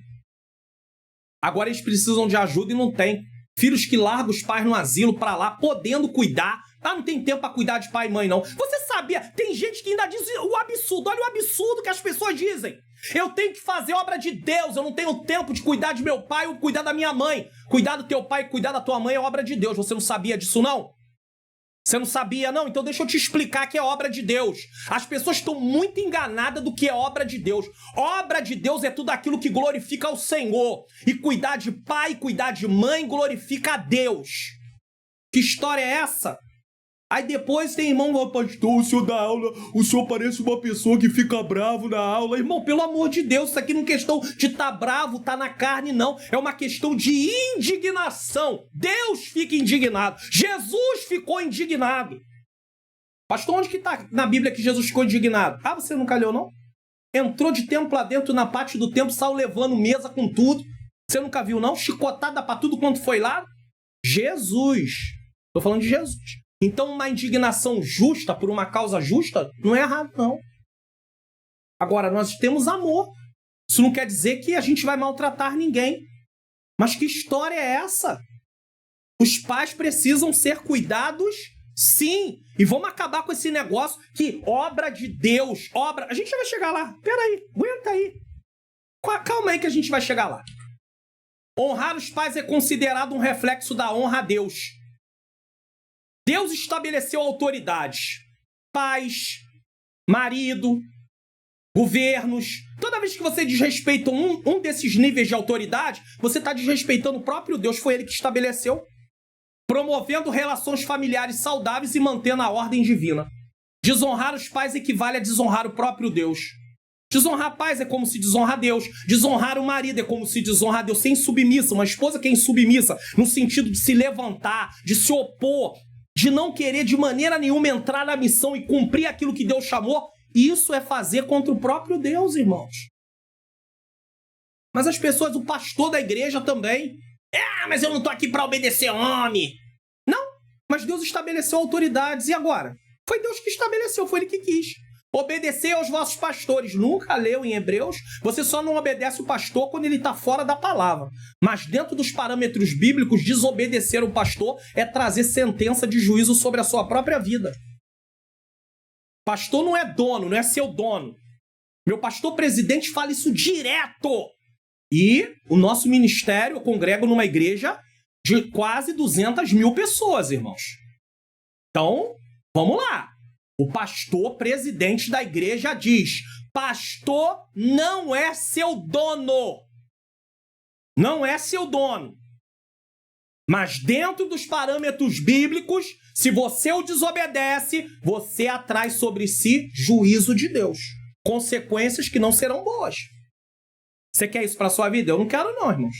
Agora eles precisam de ajuda e não tem. Filhos que largam os pais no asilo pra lá, podendo cuidar. Não tem tempo pra cuidar de pai e mãe, não. Você sabia? Tem gente que ainda diz o absurdo. Olha o absurdo que as pessoas dizem. Eu tenho que fazer obra de Deus. Eu não tenho tempo de cuidar de meu pai ou cuidar da minha mãe. Cuidar do teu pai e cuidar da tua mãe é obra de Deus. Você não sabia disso, não? Você não sabia, não? Então deixa eu te explicar que é obra de Deus. As pessoas estão muito enganadas do que é obra de Deus. Obra de Deus é tudo aquilo que glorifica ao Senhor. E cuidar de pai, cuidar de mãe, glorifica a Deus. Que história é essa? Aí depois tem irmão, pastor, o senhor dá aula, o senhor parece uma pessoa que fica bravo na aula. Irmão, pelo amor de Deus, isso aqui não é questão de estar bravo, estar na carne, não. É uma questão de indignação. Deus fica indignado. Jesus ficou indignado. Pastor, onde que está na Bíblia que Jesus ficou indignado? Você nunca leu, não? Entrou de templo lá dentro, na parte do templo, saiu levando mesa com tudo. Você nunca viu, não? Chicotada para tudo quanto foi lá? Jesus. Estou falando de Jesus. Então, uma indignação justa por uma causa justa não é errado, não. Agora, nós temos amor. Isso não quer dizer que a gente vai maltratar ninguém. Mas que história é essa? Os pais precisam ser cuidados, sim. E vamos acabar com esse negócio que obra de Deus, obra... A gente já vai chegar lá. Peraí, aguenta aí. Calma aí que a gente vai chegar lá. Honrar os pais é considerado um reflexo da honra a Deus. Deus estabeleceu autoridades, pais, marido, governos. Toda vez que você desrespeita um desses níveis de autoridade, você está desrespeitando o próprio Deus, foi ele que estabeleceu, promovendo relações familiares saudáveis e mantendo a ordem divina. Desonrar os pais equivale a desonrar o próprio Deus. Desonrar pais é como se desonrar Deus. Desonrar o marido é como se desonrar Deus. Ser insubmissa, uma esposa que é insubmissa, no sentido de se levantar, de se opor, de não querer de maneira nenhuma entrar na missão e cumprir aquilo que Deus chamou, isso é fazer contra o próprio Deus, irmãos. Mas as pessoas, o pastor da igreja também, mas eu não estou aqui para obedecer homem. Não, mas Deus estabeleceu autoridades. E agora? Foi Deus que estabeleceu, foi Ele que quis. Obedecer aos vossos pastores. Nunca leu em Hebreus? Você só não obedece o pastor quando ele está fora da palavra. Mas dentro dos parâmetros bíblicos, desobedecer o pastor é trazer sentença de juízo sobre a sua própria vida. Pastor não é dono, não é seu dono. Meu pastor presidente fala isso direto. E o nosso ministério, eu congrego numa igreja de quase 200 mil pessoas, irmãos. Então, vamos lá. O pastor presidente da igreja diz: pastor não é seu dono. Não é seu dono. Mas dentro dos parâmetros bíblicos, se você o desobedece, você atrai sobre si juízo de Deus. Consequências que não serão boas. Você quer isso para a sua vida? Eu não quero não, irmãos.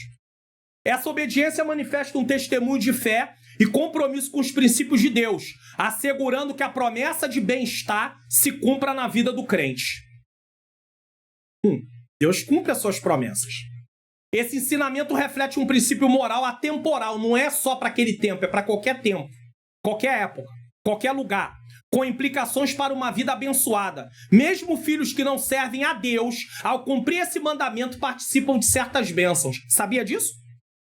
Essa obediência manifesta um testemunho de fé e compromisso com os princípios de Deus, assegurando que a promessa de bem-estar se cumpra na vida do crente. Deus cumpre as suas promessas. Esse ensinamento reflete um princípio moral atemporal, não é só para aquele tempo, é para qualquer tempo, qualquer época, qualquer lugar, com implicações para uma vida abençoada. Mesmo filhos que não servem a Deus, ao cumprir esse mandamento, participam de certas bênçãos. Sabia disso?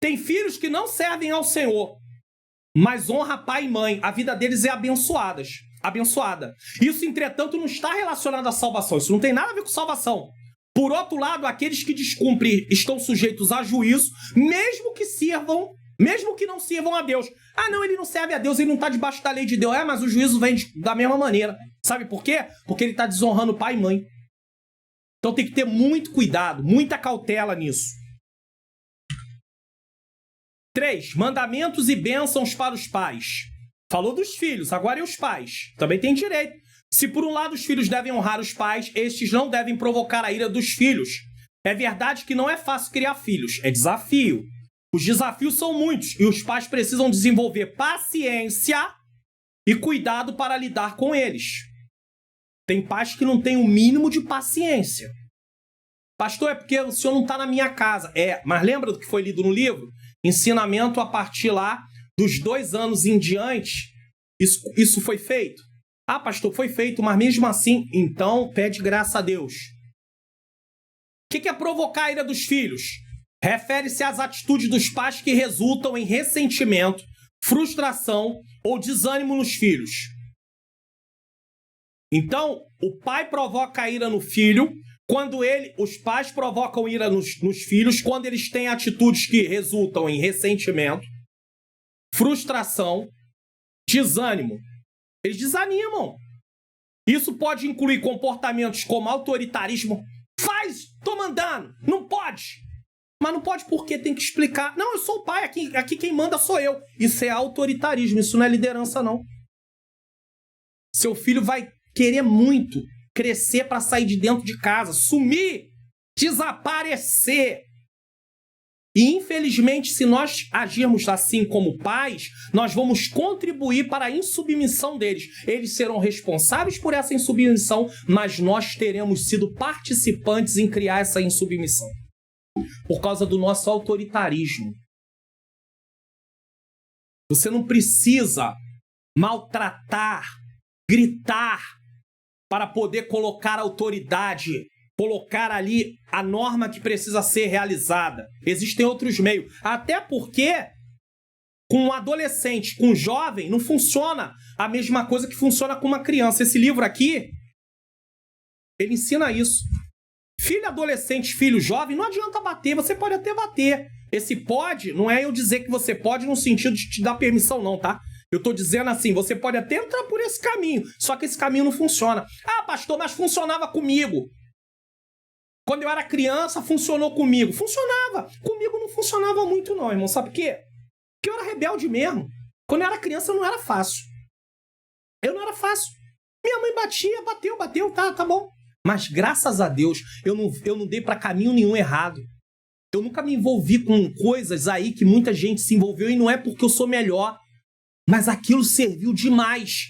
Tem filhos que não servem ao Senhor, mas honra pai e mãe. A vida deles é abençoada. Isso, entretanto, não está relacionado à salvação. Isso não tem nada a ver com salvação. Por outro lado, aqueles que descumprem estão sujeitos a juízo, mesmo que não sirvam a Deus. Não, ele não serve a Deus, ele não está debaixo da lei de Deus. Mas o juízo vem da mesma maneira. Sabe por quê? Porque ele está desonrando pai e mãe. Então tem que ter muito cuidado, muita cautela nisso. 3. Mandamentos e bênçãos para os pais. Falou dos filhos, agora e os pais? Também tem direito. Se por um lado os filhos devem honrar os pais, estes não devem provocar a ira dos filhos. É verdade que não é fácil criar filhos, é desafio. Os desafios são muitos e os pais precisam desenvolver paciência e cuidado para lidar com eles. Tem pais que não têm o mínimo de paciência. Pastor, é porque o senhor não está na minha casa. Mas lembra do que foi lido no livro? Ensinamento a partir lá dos 2 anos em diante, isso foi feito? Pastor, foi feito, mas mesmo assim, então pede graça a Deus. O que é provocar a ira dos filhos? Refere-se às atitudes dos pais que resultam em ressentimento, frustração ou desânimo nos filhos. Então, o pai provoca a ira no filho, os pais provocam ira nos filhos quando eles têm atitudes que resultam em ressentimento, frustração, desânimo. Eles desanimam. Isso pode incluir comportamentos como autoritarismo. Faz, tô mandando, não pode. Mas não pode porque tem que explicar. Não, eu sou o pai, aqui quem manda sou eu. Isso é autoritarismo, isso não é liderança não. Seu filho vai querer muito crescer para sair de dentro de casa, sumir, desaparecer. E, infelizmente, se nós agirmos assim como pais, nós vamos contribuir para a insubmissão deles. Eles serão responsáveis por essa insubmissão, mas nós teremos sido participantes em criar essa insubmissão. Por causa do nosso autoritarismo. Você não precisa maltratar, gritar, para poder colocar autoridade, colocar ali a norma que precisa ser realizada. Existem outros meios. Até porque, com um adolescente, com um jovem, não funciona a mesma coisa que funciona com uma criança. Esse livro aqui, ele ensina isso. Filho adolescente, filho jovem, não adianta bater, você pode até bater. Esse pode, não é eu dizer que você pode no sentido de te dar permissão não, tá? Eu tô dizendo assim, você pode até entrar por esse caminho, só que esse caminho não funciona. Pastor, mas funcionava comigo. Quando eu era criança, funcionou comigo. Funcionava. Comigo não funcionava muito não, irmão. Sabe por quê? Porque eu era rebelde mesmo. Quando eu era criança, não era fácil. Eu não era fácil. Minha mãe batia, bateu, tá bom. Mas graças a Deus, eu não dei pra caminho nenhum errado. Eu nunca me envolvi com coisas aí que muita gente se envolveu e não é porque eu sou melhor. Mas aquilo serviu demais.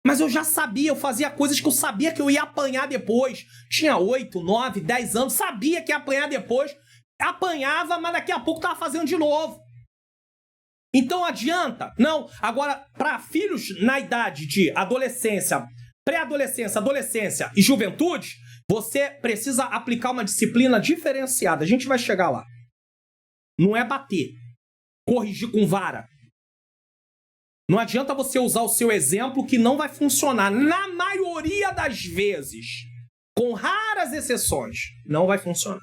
Mas eu já sabia, eu fazia coisas que eu sabia que eu ia apanhar depois. Tinha 8, 9, 10 anos, sabia que ia apanhar depois. Apanhava, mas daqui a pouco tava fazendo de novo. Então adianta? Não. Agora, para filhos na idade de adolescência, pré-adolescência, adolescência e juventude, você precisa aplicar uma disciplina diferenciada. A gente vai chegar lá. Não é bater, corrigir com vara. Não adianta você usar o seu exemplo que não vai funcionar. Na maioria das vezes, com raras exceções, não vai funcionar.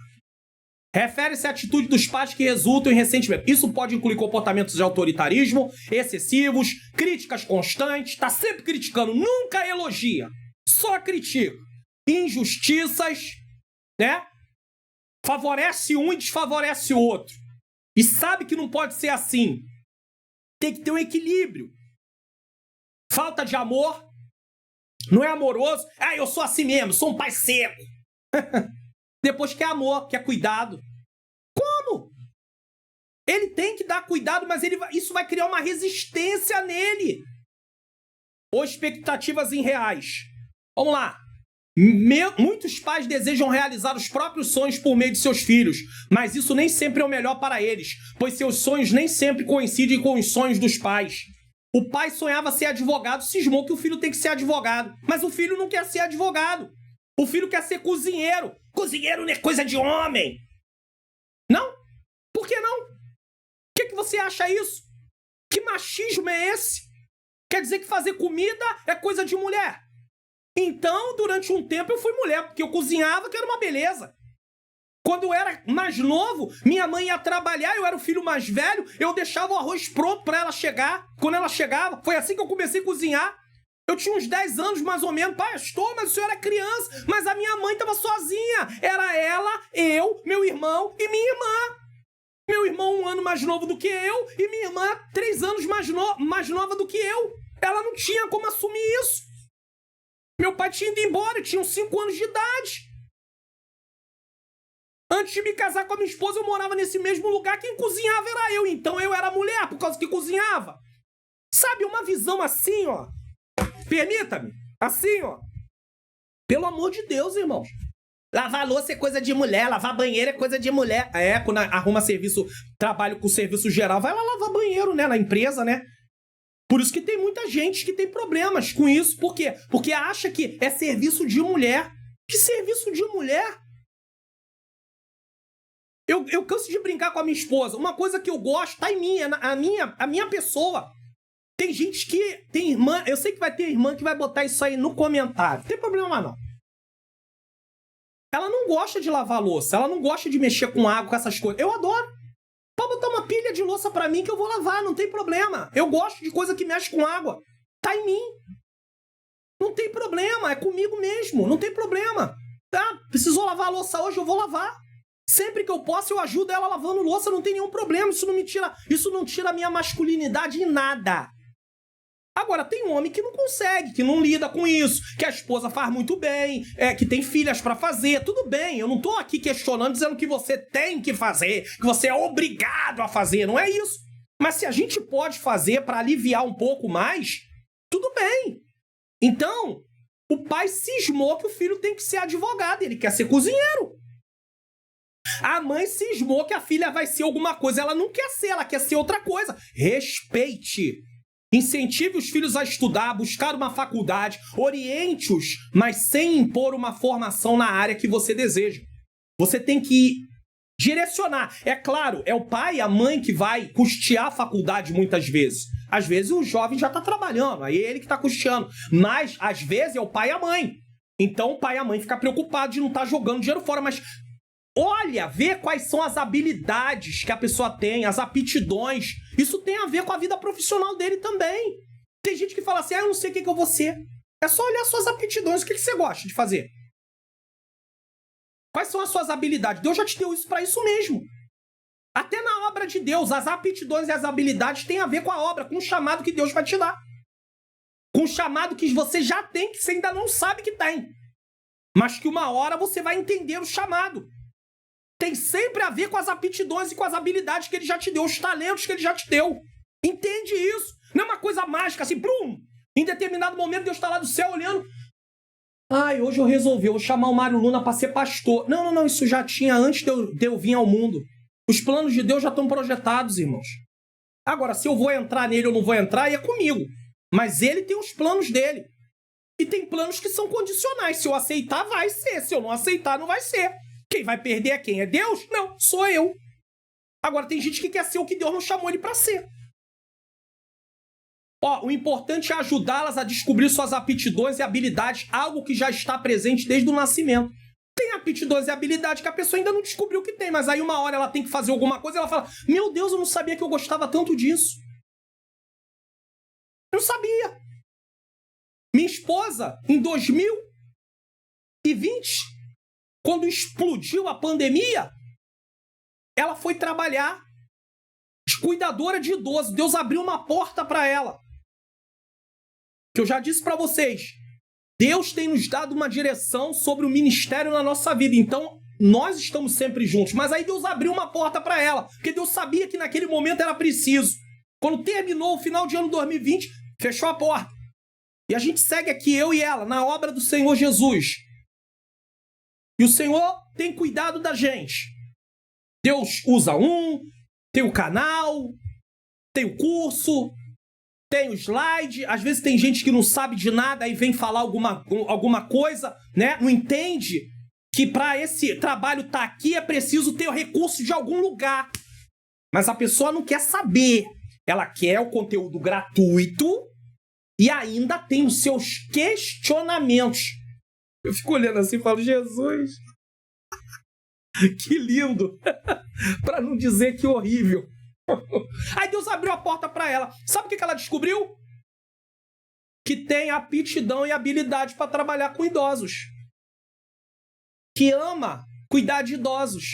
Refere-se à atitude dos pais que resultam em ressentimento. Isso pode incluir comportamentos de autoritarismo, excessivos, críticas constantes, tá sempre criticando, nunca elogia, só critica. Injustiças, né? Favorece um e desfavorece o outro. E sabe que não pode ser assim. Tem que ter um equilíbrio. Falta de amor. Não é amoroso. Ah, eu sou assim mesmo, sou um pai seco. Depois quer amor, quer cuidado. Como? Ele tem que dar cuidado, mas isso vai criar uma resistência nele. Ou expectativas irreais. Vamos lá. Muitos pais desejam realizar os próprios sonhos por meio de seus filhos, mas isso nem sempre é o melhor para eles, pois seus sonhos nem sempre coincidem com os sonhos dos pais. O pai sonhava ser advogado, cismou que o filho tem que ser advogado, mas o filho não quer ser advogado. O filho quer ser cozinheiro. Cozinheiro não é coisa de homem. Não? Por que não? O que você acha isso? Que machismo é esse? Quer dizer que fazer comida é coisa de mulher? Então, durante um tempo eu fui mulher, porque eu cozinhava, que era uma beleza. Quando eu era mais novo, minha mãe ia trabalhar, eu era o filho mais velho, eu deixava o arroz pronto para ela chegar. Quando ela chegava, foi assim que eu comecei a cozinhar. Eu tinha uns 10 anos mais ou menos. Pastor, mas o senhor era criança. Mas a minha mãe estava sozinha. Era ela, eu, meu irmão e minha irmã. Meu irmão 1 ano mais novo do que eu e minha irmã 3 anos mais nova do que eu. Ela não tinha como assumir isso. Meu pai tinha ido embora, eu tinha uns 5 anos de idade. Antes de me casar com a minha esposa, eu morava nesse mesmo lugar. Quem cozinhava era eu. Então eu era mulher, por causa que cozinhava. Sabe, uma visão assim, ó. Permita-me. Assim, ó. Pelo amor de Deus, irmãos. Lavar louça é coisa de mulher, lavar banheiro é coisa de mulher. É, quando arruma serviço, trabalho com serviço geral, vai lá lavar banheiro, né, na empresa, né? Por isso que tem muita gente que tem problemas com isso. Por quê? Porque acha que é serviço de mulher. Que serviço de mulher? Eu canso de brincar com a minha esposa. Uma coisa que eu gosto tá em mim, é a minha pessoa. Tem gente que... Tem irmã... Eu sei que vai ter irmã que vai botar isso aí no comentário. Não tem problema, não. Ela não gosta de lavar louça. Ela não gosta de mexer com água, com essas coisas. Eu adoro. Pode botar uma pilha de louça pra mim que eu vou lavar. Não tem problema. Eu gosto de coisa que mexe com água. Tá em mim. Não tem problema. É comigo mesmo. Não tem problema. Tá? Precisou lavar a louça hoje? Eu vou lavar. Sempre que eu posso, eu ajudo ela lavando louça. Não tem nenhum problema. Isso não tira a minha masculinidade em nada. Agora, tem um homem que não consegue, que não lida com isso, que a esposa faz muito bem, que tem filhas pra fazer, tudo bem, eu não tô aqui questionando, dizendo que você tem que fazer, que você é obrigado a fazer, não é isso. Mas se a gente pode fazer pra aliviar um pouco mais, tudo bem. Então, o pai cismou que o filho tem que ser advogado, ele quer ser cozinheiro. A mãe cismou que a filha vai ser alguma coisa, ela não quer ser, ela quer ser outra coisa. Respeite. Incentive os filhos a estudar, buscar uma faculdade, oriente-os, mas sem impor uma formação na área que você deseja. Você tem que direcionar. É claro, é o pai e a mãe que vai custear a faculdade muitas vezes. Às vezes o jovem já está trabalhando, aí é ele que está custeando. Mas, às vezes, é o pai e a mãe. Então, o pai e a mãe ficam preocupados de não estar jogando dinheiro fora, mas... Olha, vê quais são as habilidades que a pessoa tem, as aptidões. Isso tem a ver com a vida profissional dele também. Tem gente que fala assim, eu não sei o que eu vou ser. É só olhar suas aptidões, o que você gosta de fazer? Quais são as suas habilidades? Deus já te deu isso para isso mesmo. Até na obra de Deus, as aptidões e as habilidades têm a ver com a obra, com o chamado que Deus vai te dar. Com o chamado que você já tem, que você ainda não sabe que tem. Mas que uma hora você vai entender o chamado. Tem sempre a ver com as aptidões e com as habilidades que ele já te deu, os talentos que ele já te deu. Entende isso? Não é uma coisa mágica, assim, plum! Em determinado momento Deus está lá do céu olhando. Ai, hoje eu resolvi, eu vou chamar o Mário Luna para ser pastor. Não, isso já tinha antes de eu vir ao mundo. Os planos de Deus já estão projetados, irmãos. Agora, se eu vou entrar nele ou não vou entrar, é comigo. Mas ele tem os planos dele. E tem planos que são condicionais. Se eu aceitar, vai ser. Se eu não aceitar, não vai ser. Quem vai perder é quem? É Deus? Não, sou eu. Agora, tem gente que quer ser o que Deus não chamou ele para ser. Ó, o importante é ajudá-las a descobrir suas aptidões e habilidades, algo que já está presente desde o nascimento. Tem aptidões e habilidades que a pessoa ainda não descobriu que tem, mas aí uma hora ela tem que fazer alguma coisa e ela fala, meu Deus, eu não sabia que eu gostava tanto disso. Eu não sabia. Minha esposa, em 2020, quando explodiu a pandemia, ela foi trabalhar de cuidadora de idoso. Deus abriu uma porta para ela. Que eu já disse para vocês, Deus tem nos dado uma direção sobre o ministério na nossa vida. Então, nós estamos sempre juntos. Mas aí Deus abriu uma porta para ela. Porque Deus sabia que naquele momento era preciso. Quando terminou o final de ano 2020, fechou a porta. E a gente segue aqui, eu e ela, na obra do Senhor Jesus. E o Senhor tem cuidado da gente. Deus usa tem o canal, tem o curso, tem o slide. Às vezes tem gente que não sabe de nada e vem falar alguma coisa, né? Não entende que para esse trabalho estar aqui é preciso ter o recurso de algum lugar. Mas a pessoa não quer saber. Ela quer o conteúdo gratuito e ainda tem os seus questionamentos. Eu fico olhando assim e falo, Jesus, que lindo, para não dizer que horrível. Aí Deus abriu a porta para ela. Sabe o que ela descobriu? Que tem aptidão e habilidade para trabalhar com idosos. Que ama cuidar de idosos.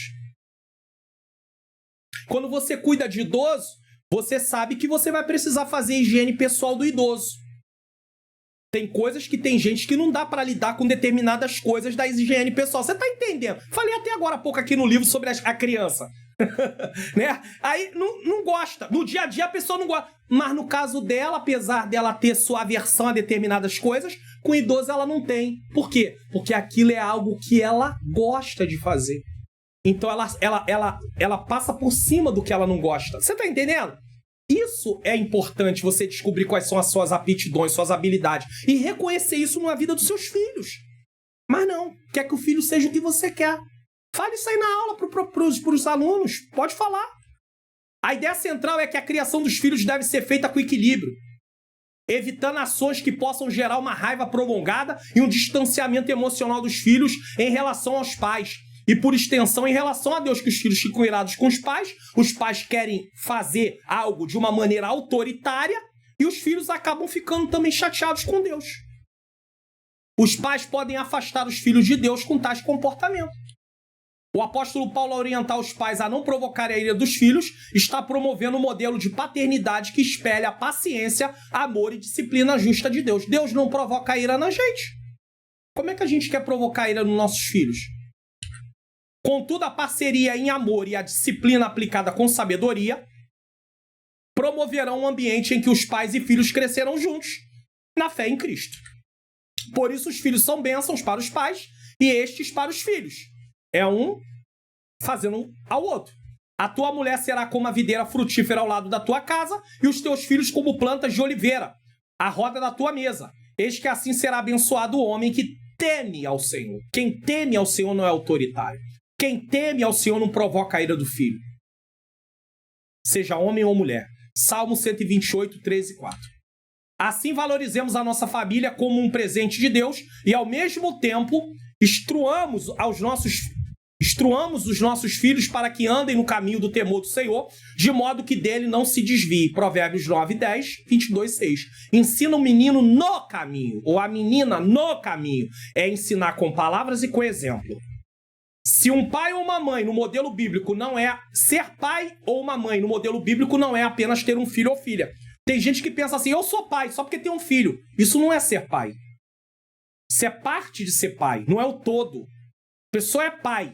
Quando você cuida de idoso, você sabe que você vai precisar fazer higiene pessoal do idoso. Tem coisas que tem gente que não dá para lidar com determinadas coisas da higiene pessoal. Você tá entendendo? Falei até agora há pouco aqui no livro sobre a criança. Né? Aí não gosta. No dia a dia a pessoa não gosta. Mas no caso dela, apesar dela ter sua aversão a determinadas coisas, com idoso ela não tem. Por quê? Porque aquilo é algo que ela gosta de fazer. Então ela passa por cima do que ela não gosta. Você tá entendendo? Isso é importante, você descobrir quais são as suas aptidões, suas habilidades. E reconhecer isso na vida dos seus filhos. Mas não, quer que o filho seja o que você quer. Fale isso aí na aula para os alunos, pode falar. A ideia central é que a criação dos filhos deve ser feita com equilíbrio, evitando ações que possam gerar uma raiva prolongada e um distanciamento emocional dos filhos em relação aos pais. E, por extensão, em relação a Deus, que os filhos ficam irados com os pais querem fazer algo de uma maneira autoritária e os filhos acabam ficando também chateados com Deus. Os pais podem afastar os filhos de Deus com tais comportamentos. O apóstolo Paulo, ao orientar os pais a não provocarem a ira dos filhos, está promovendo um modelo de paternidade que espelha a paciência, amor e disciplina justa de Deus. Deus não provoca a ira na gente. Como é que a gente quer provocar a ira nos nossos filhos? Contudo, a parceria em amor e a disciplina aplicada com sabedoria promoverão um ambiente em que os pais e filhos crescerão juntos, na fé em Cristo. Por isso, os filhos são bênçãos para os pais e estes para os filhos. É um fazendo ao outro. A tua mulher será como a videira frutífera ao lado da tua casa e os teus filhos como plantas de oliveira, à roda da tua mesa. Eis que assim será abençoado o homem que teme ao Senhor. Quem teme ao Senhor não é autoritário. Quem teme ao Senhor não provoca a ira do filho. Seja homem ou mulher. Salmo 128, 13 e 4. Assim valorizemos a nossa família como um presente de Deus e, ao mesmo tempo, instruamos os nossos filhos para que andem no caminho do temor do Senhor, de modo que dele não se desvie. Provérbios 9, 10, 22, 6. Ensina o menino no caminho, ou a menina no caminho. É ensinar com palavras e com exemplo. Se um pai ou uma mãe no modelo bíblico não é... Ser pai ou uma mãe no modelo bíblico não é apenas ter um filho ou filha. Tem gente que pensa assim, eu sou pai só porque tenho um filho. Isso não é ser pai. Isso é parte de ser pai, não é o todo. A pessoa é pai.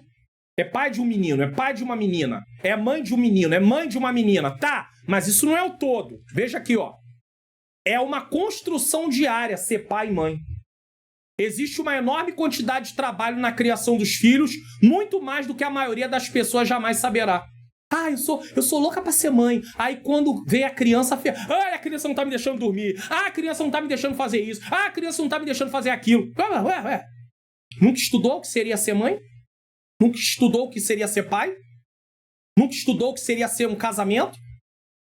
É pai de um menino, é pai de uma menina. É mãe de um menino, é mãe de uma menina. Tá, mas isso não é o todo. Veja aqui, ó. É uma construção diária ser pai e mãe. Existe uma enorme quantidade de trabalho na criação dos filhos, muito mais do que a maioria das pessoas jamais saberá. Ah, eu sou louca pra ser mãe. Aí quando vem a criança, a criança não tá me deixando dormir. Ah, a criança não tá me deixando fazer isso. Ah, a criança não tá me deixando fazer aquilo. Ué. Nunca estudou o que seria ser mãe? Nunca estudou o que seria ser pai? Nunca estudou o que seria ser um casamento?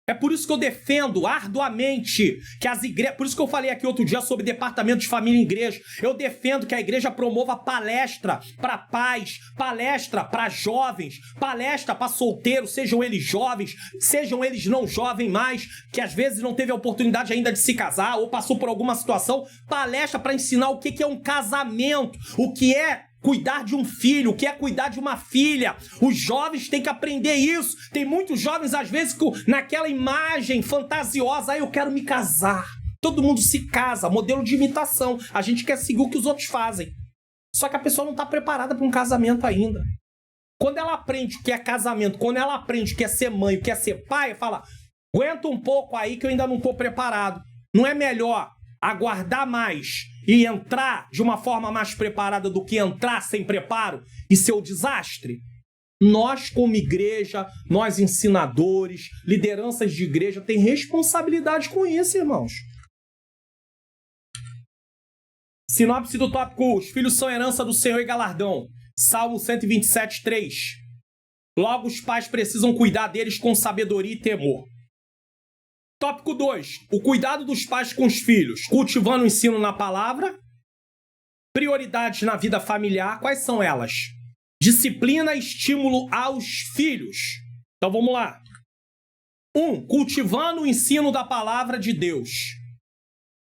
É por isso que eu defendo arduamente que as igrejas... Por isso que eu falei aqui outro dia sobre departamento de família em igreja. Eu defendo que a igreja promova palestra para pais, palestra para jovens, palestra para solteiros, sejam eles jovens, sejam eles não jovens mais, que às vezes não teve a oportunidade ainda de se casar ou passou por alguma situação. Palestra para ensinar o que é um casamento, o que é cuidar de um filho, o que é cuidar de uma filha. Os jovens têm que aprender isso. Tem muitos jovens, às vezes, naquela imagem fantasiosa, eu quero me casar. Todo mundo se casa, modelo de imitação. A gente quer seguir o que os outros fazem. Só que a pessoa não está preparada para um casamento ainda. Quando ela aprende o que é casamento, quando ela aprende o que é ser mãe, o que é ser pai, fala, aguenta um pouco aí que eu ainda não estou preparado. Não é melhor aguardar mais e entrar de uma forma mais preparada do que entrar sem preparo e ser o desastre? Nós, como igreja, nós ensinadores, lideranças de igreja, tem responsabilidade com isso, irmãos. Sinopse do tópico: os filhos são herança do Senhor e galardão. Salmo 127, 3. Logo, os pais precisam cuidar deles com sabedoria e temor. Tópico 2. O cuidado dos pais com os filhos, cultivando o ensino na palavra. Prioridades na vida familiar, quais são elas? Disciplina e estímulo aos filhos. Então vamos lá. 1. Cultivando o ensino da palavra de Deus.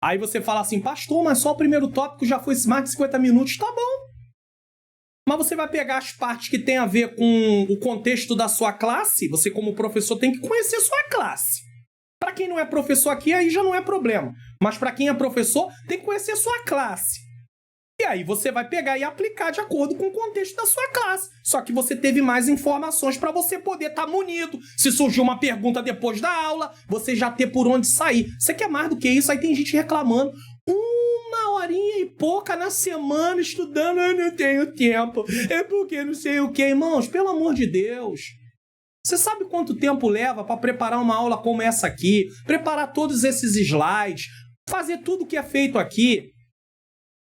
Aí você fala assim, pastor, mas só o primeiro tópico já foi mais de 50 minutos. Tá bom. Mas você vai pegar as partes que tem a ver com o contexto da sua classe. Você, como professor, tem que conhecer a sua classe. Para quem não é professor aqui, aí já não é problema. Mas para quem é professor, tem que conhecer a sua classe. E aí você vai pegar e aplicar de acordo com o contexto da sua classe. Só que você teve mais informações para você poder estar munido. Se surgir uma pergunta depois da aula, você já ter por onde sair. Você quer mais do que isso? Aí tem gente reclamando. 1 horinha e pouca na semana estudando. Eu não tenho tempo. É porque não sei o que. Irmãos, pelo amor de Deus. Você sabe quanto tempo leva para preparar uma aula como essa aqui? Preparar todos esses slides, fazer tudo que é feito aqui.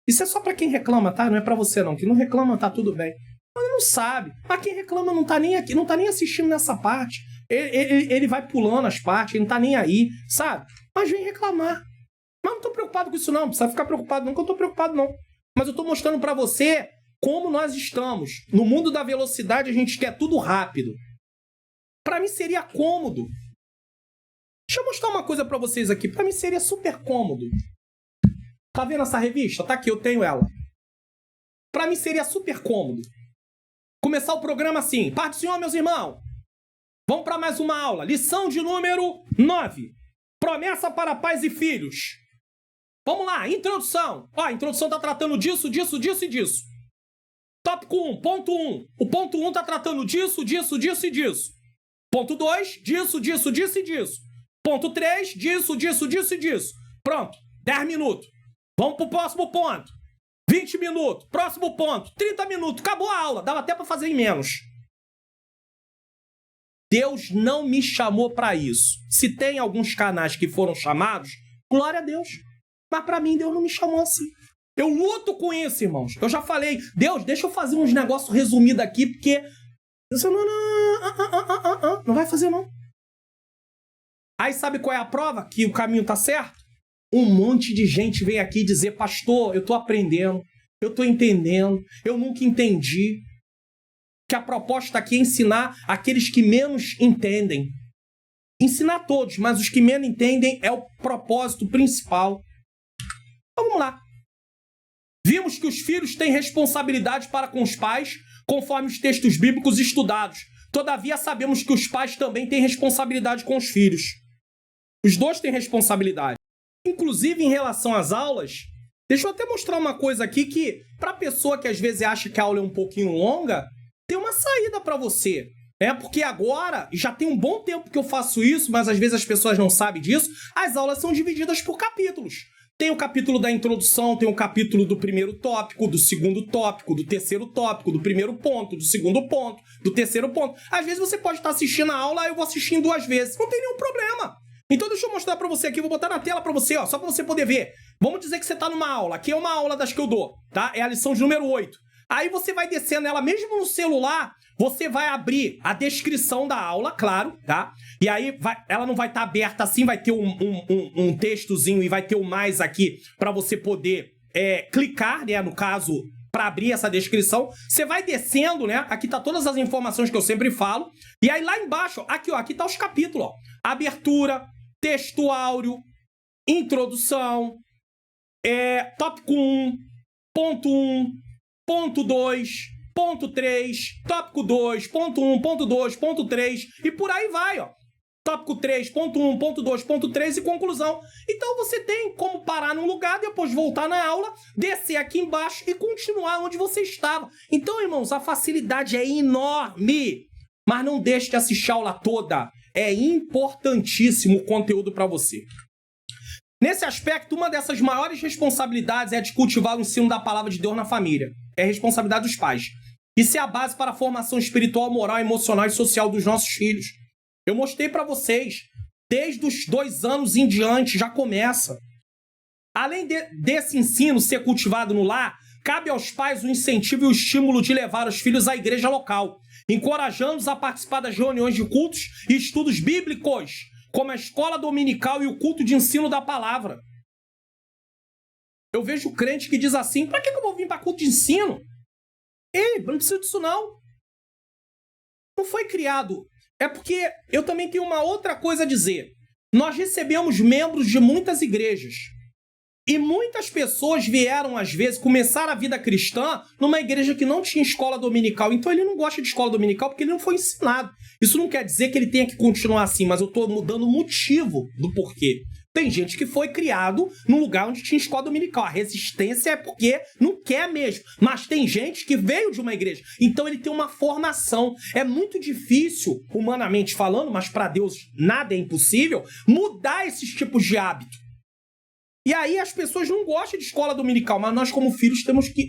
Isso é só para quem reclama, tá? Não é para você não. Quem não reclama tá tudo bem. Mas não sabe. Mas quem reclama não tá nem aqui, não tá nem assistindo nessa parte. Ele vai pulando as partes, ele não tá nem aí, sabe? Mas vem reclamar. Mas não tô preocupado com isso não. Não precisa ficar preocupado não, que eu tô preocupado não. Mas eu tô mostrando para você como nós estamos. No mundo da velocidade a gente quer tudo rápido. Para mim seria cômodo. Deixa eu mostrar uma coisa para vocês aqui. Para mim seria super cômodo. Tá vendo essa revista? Tá aqui, eu tenho ela. Para mim seria super cômodo. Começar o programa assim. Paz do Senhor, meus irmãos. Vamos para mais uma aula. Lição de número 9. Promessa para pais e filhos. Vamos lá, introdução. Ó, a introdução tá tratando disso, disso, disso e disso. Tópico 1, ponto 1. O ponto 1 tá tratando disso, disso, disso e disso. Ponto 2, disso, disso, disso e disso. Ponto 3, disso, disso, disso e disso. Pronto, 10 minutos. Vamos pro próximo ponto. 20 minutos. Próximo ponto, 30 minutos. Acabou a aula, dava até para fazer em menos. Deus não me chamou para isso. Se tem alguns canais que foram chamados, glória a Deus. Mas para mim, Deus não me chamou assim. Eu luto com isso, irmãos. Eu já falei, Deus, deixa eu fazer uns negócios resumidos aqui, porque... Você não vai fazer não. Aí sabe qual é a prova que o caminho tá certo? Um monte de gente vem aqui dizer, pastor, eu tô aprendendo, eu tô entendendo, eu nunca entendi. Que a proposta aqui é ensinar aqueles que menos entendem. Ensinar todos, mas os que menos entendem é o propósito principal. Então vamos lá. Vimos que os filhos têm responsabilidade para com os pais, conforme os textos bíblicos estudados. Todavia, sabemos que os pais também têm responsabilidade com os filhos. Os dois têm responsabilidade. Inclusive, em relação às aulas, deixa eu até mostrar uma coisa aqui que, para a pessoa que às vezes acha que a aula é um pouquinho longa, tem uma saída para você. Porque agora, já tem um bom tempo que eu faço isso, mas às vezes as pessoas não sabem disso, as aulas são divididas por capítulos. Tem o capítulo da introdução, tem o capítulo do primeiro tópico, do segundo tópico, do terceiro tópico, do primeiro ponto, do segundo ponto, do terceiro ponto. Às vezes você pode estar assistindo a aula, eu vou assistindo 2 vezes. Não tem nenhum problema. Então deixa eu mostrar pra você aqui, vou botar na tela pra você, ó, só pra você poder ver. Vamos dizer que você tá numa aula, aqui é uma aula das que eu dou, tá? É a lição de número 8. Aí você vai descendo ela, mesmo no celular, você vai abrir a descrição da aula, claro, tá? E aí ela não vai estar aberta assim, vai ter um textozinho e vai ter o mais aqui pra você poder clicar, né, no caso, pra abrir essa descrição. Você vai descendo, né? Aqui tá todas as informações que eu sempre falo. E aí lá embaixo, aqui, ó, aqui tá os capítulos, ó. Abertura, texto áureo, introdução, tópico 1, ponto 1, ponto 2, ponto 3, tópico 2, ponto 1, ponto 2, ponto 3, e por aí vai, ó. Tópico 3, ponto 1, ponto 2, ponto 3 e conclusão. Então você tem como parar num lugar, depois voltar na aula, descer aqui embaixo e continuar onde você estava. Então, irmãos, a facilidade é enorme. Mas não deixe de assistir a aula toda. É importantíssimo o conteúdo para você. Nesse aspecto, uma dessas maiores responsabilidades é de cultivar o ensino da palavra de Deus na família. É responsabilidade dos pais. Isso é a base para a formação espiritual, moral, emocional e social dos nossos filhos. Eu mostrei para vocês, desde os 2 anos em diante já começa. Além desse ensino ser cultivado no lar, cabe aos pais o incentivo e o estímulo de levar os filhos à igreja local, encorajando-os a participar das reuniões de cultos e estudos bíblicos, como a escola dominical e o culto de ensino da palavra. Eu vejo crente que diz assim, para que eu vou vir para culto de ensino? Ei, não precisa disso não. Não foi criado. É porque eu também tenho uma outra coisa a dizer. Nós recebemos membros de muitas igrejas. E muitas pessoas vieram, às vezes, começar a vida cristã numa igreja que não tinha escola dominical. Então ele não gosta de escola dominical porque ele não foi ensinado. Isso não quer dizer que ele tenha que continuar assim, mas eu estou mudando o motivo do porquê. Tem gente que foi criado num lugar onde tinha escola dominical. A resistência é porque não quer mesmo. Mas tem gente que veio de uma igreja. Então ele tem uma formação. É muito difícil, humanamente falando, mas para Deus nada é impossível, mudar esses tipos de hábito. E aí as pessoas não gostam de escola dominical, mas nós como filhos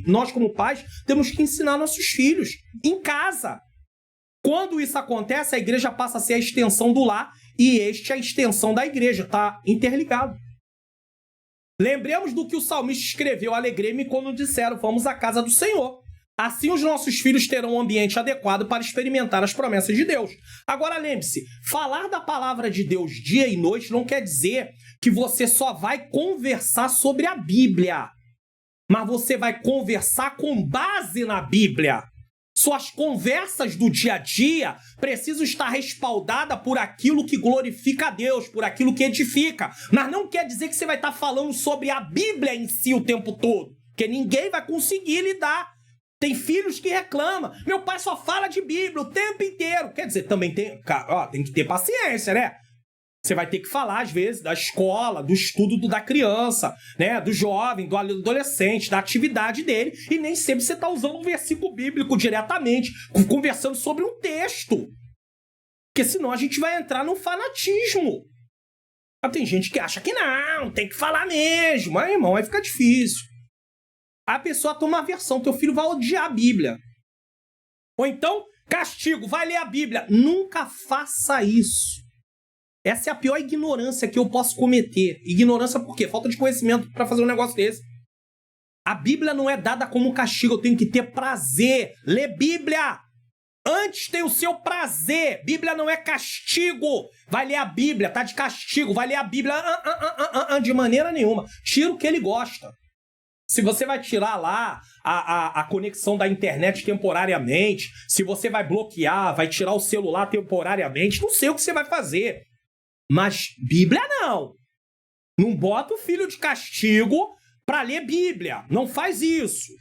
nós como pais temos que ensinar nossos filhos em casa. Quando isso acontece, a igreja passa a ser a extensão do lar e este é a extensão da igreja, tá interligado. Lembremos do que o salmista escreveu, alegrei-me quando disseram, vamos à casa do Senhor. Assim os nossos filhos terão um ambiente adequado para experimentar as promessas de Deus. Agora lembre-se, falar da palavra de Deus dia e noite não quer dizer que você só vai conversar sobre a Bíblia. Mas você vai conversar com base na Bíblia. Suas conversas do dia a dia precisam estar respaldadas por aquilo que glorifica a Deus, por aquilo que edifica. Mas não quer dizer que você vai estar falando sobre a Bíblia em si o tempo todo. Porque ninguém vai conseguir lidar. Tem filhos que reclamam. Meu pai só fala de Bíblia o tempo inteiro. Quer dizer, também tem que ter paciência, né? Você vai ter que falar, às vezes, da escola, do estudo da criança, né? Do jovem, do adolescente, da atividade dele. E nem sempre você está usando um versículo bíblico diretamente, conversando sobre um texto. Porque senão a gente vai entrar no fanatismo. Mas tem gente que acha que não, tem que falar mesmo. Mas, irmão, aí fica difícil. A pessoa toma aversão, teu filho vai odiar a Bíblia. Ou então, castigo, vai ler a Bíblia. Nunca faça isso. Essa é a pior ignorância que eu posso cometer. Ignorância por quê? Falta de conhecimento para fazer um negócio desse. A Bíblia não é dada como castigo, eu tenho que ter prazer. Lê Bíblia. Antes tem o seu prazer. Bíblia não é castigo. Vai ler a Bíblia, tá de castigo. Vai ler a Bíblia de maneira nenhuma. Tira o que ele gosta. Se você vai tirar lá a conexão da internet temporariamente, se você vai bloquear, vai tirar o celular temporariamente, não sei o que você vai fazer. Mas Bíblia não. Não bota o filho de castigo para ler Bíblia. Não faz isso.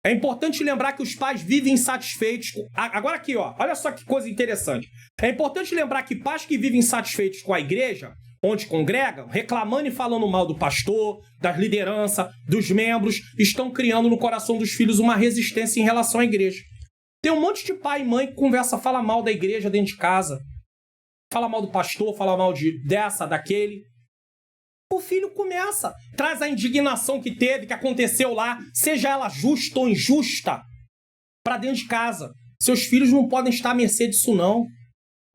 É importante lembrar que os pais vivem insatisfeitos. Agora aqui, ó, olha só que coisa interessante. É importante lembrar que pais que vivem insatisfeitos com a igreja, onde congregam, reclamando e falando mal do pastor, das lideranças, dos membros, estão criando no coração dos filhos uma resistência em relação à igreja. Tem um monte de pai e mãe que conversa, fala mal da igreja dentro de casa. Fala mal do pastor, fala mal dessa, daquele. O filho começa, traz a indignação que teve, que aconteceu lá, seja ela justa ou injusta, para dentro de casa. Seus filhos não podem estar à mercê disso, não.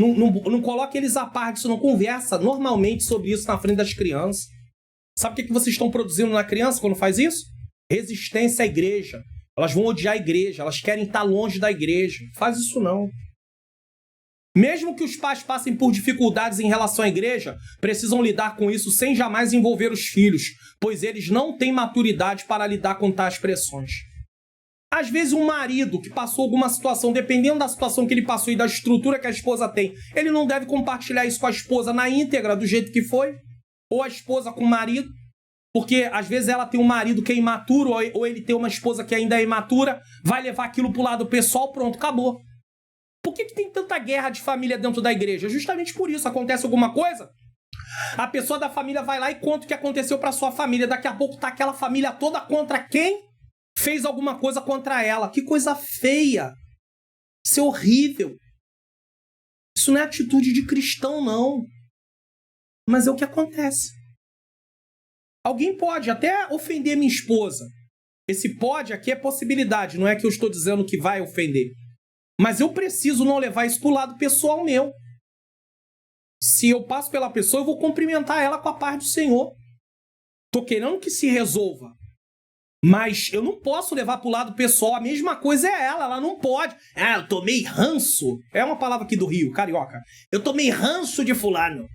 Não coloque eles a par disso, não. Conversa normalmente sobre isso na frente das crianças. Sabe o que vocês estão produzindo na criança quando faz isso? Resistência à igreja. Elas vão odiar a igreja, elas querem estar longe da igreja. Faz isso não. Mesmo que os pais passem por dificuldades em relação à igreja, precisam lidar com isso sem jamais envolver os filhos, pois eles não têm maturidade para lidar com tais pressões. Às vezes um marido que passou alguma situação, dependendo da situação que ele passou e da estrutura que a esposa tem, ele não deve compartilhar isso com a esposa na íntegra, do jeito que foi, ou a esposa com o marido, porque às vezes ela tem um marido que é imaturo, ou ele tem uma esposa que ainda é imatura, vai levar aquilo pro lado pessoal, pronto, acabou. Por que tem tanta guerra de família dentro da igreja? Justamente por isso. Acontece alguma coisa, a pessoa da família vai lá e conta o que aconteceu para sua família. Daqui a pouco tá aquela família toda contra quem fez alguma coisa contra ela. Que coisa feia. Isso é horrível. Isso não é atitude de cristão, não. Mas é o que acontece. Alguém pode até ofender minha esposa. Esse pode aqui é possibilidade. Não é que eu estou dizendo que vai ofender. Mas eu preciso não levar isso pro lado pessoal meu. Se eu passo pela pessoa, eu vou cumprimentar ela com a paz do Senhor. Tô querendo que se resolva. Mas eu não posso levar pro lado pessoal. A mesma coisa é ela não pode. Ah, eu tomei ranço. É uma palavra aqui do Rio, carioca. Eu tomei ranço de fulano.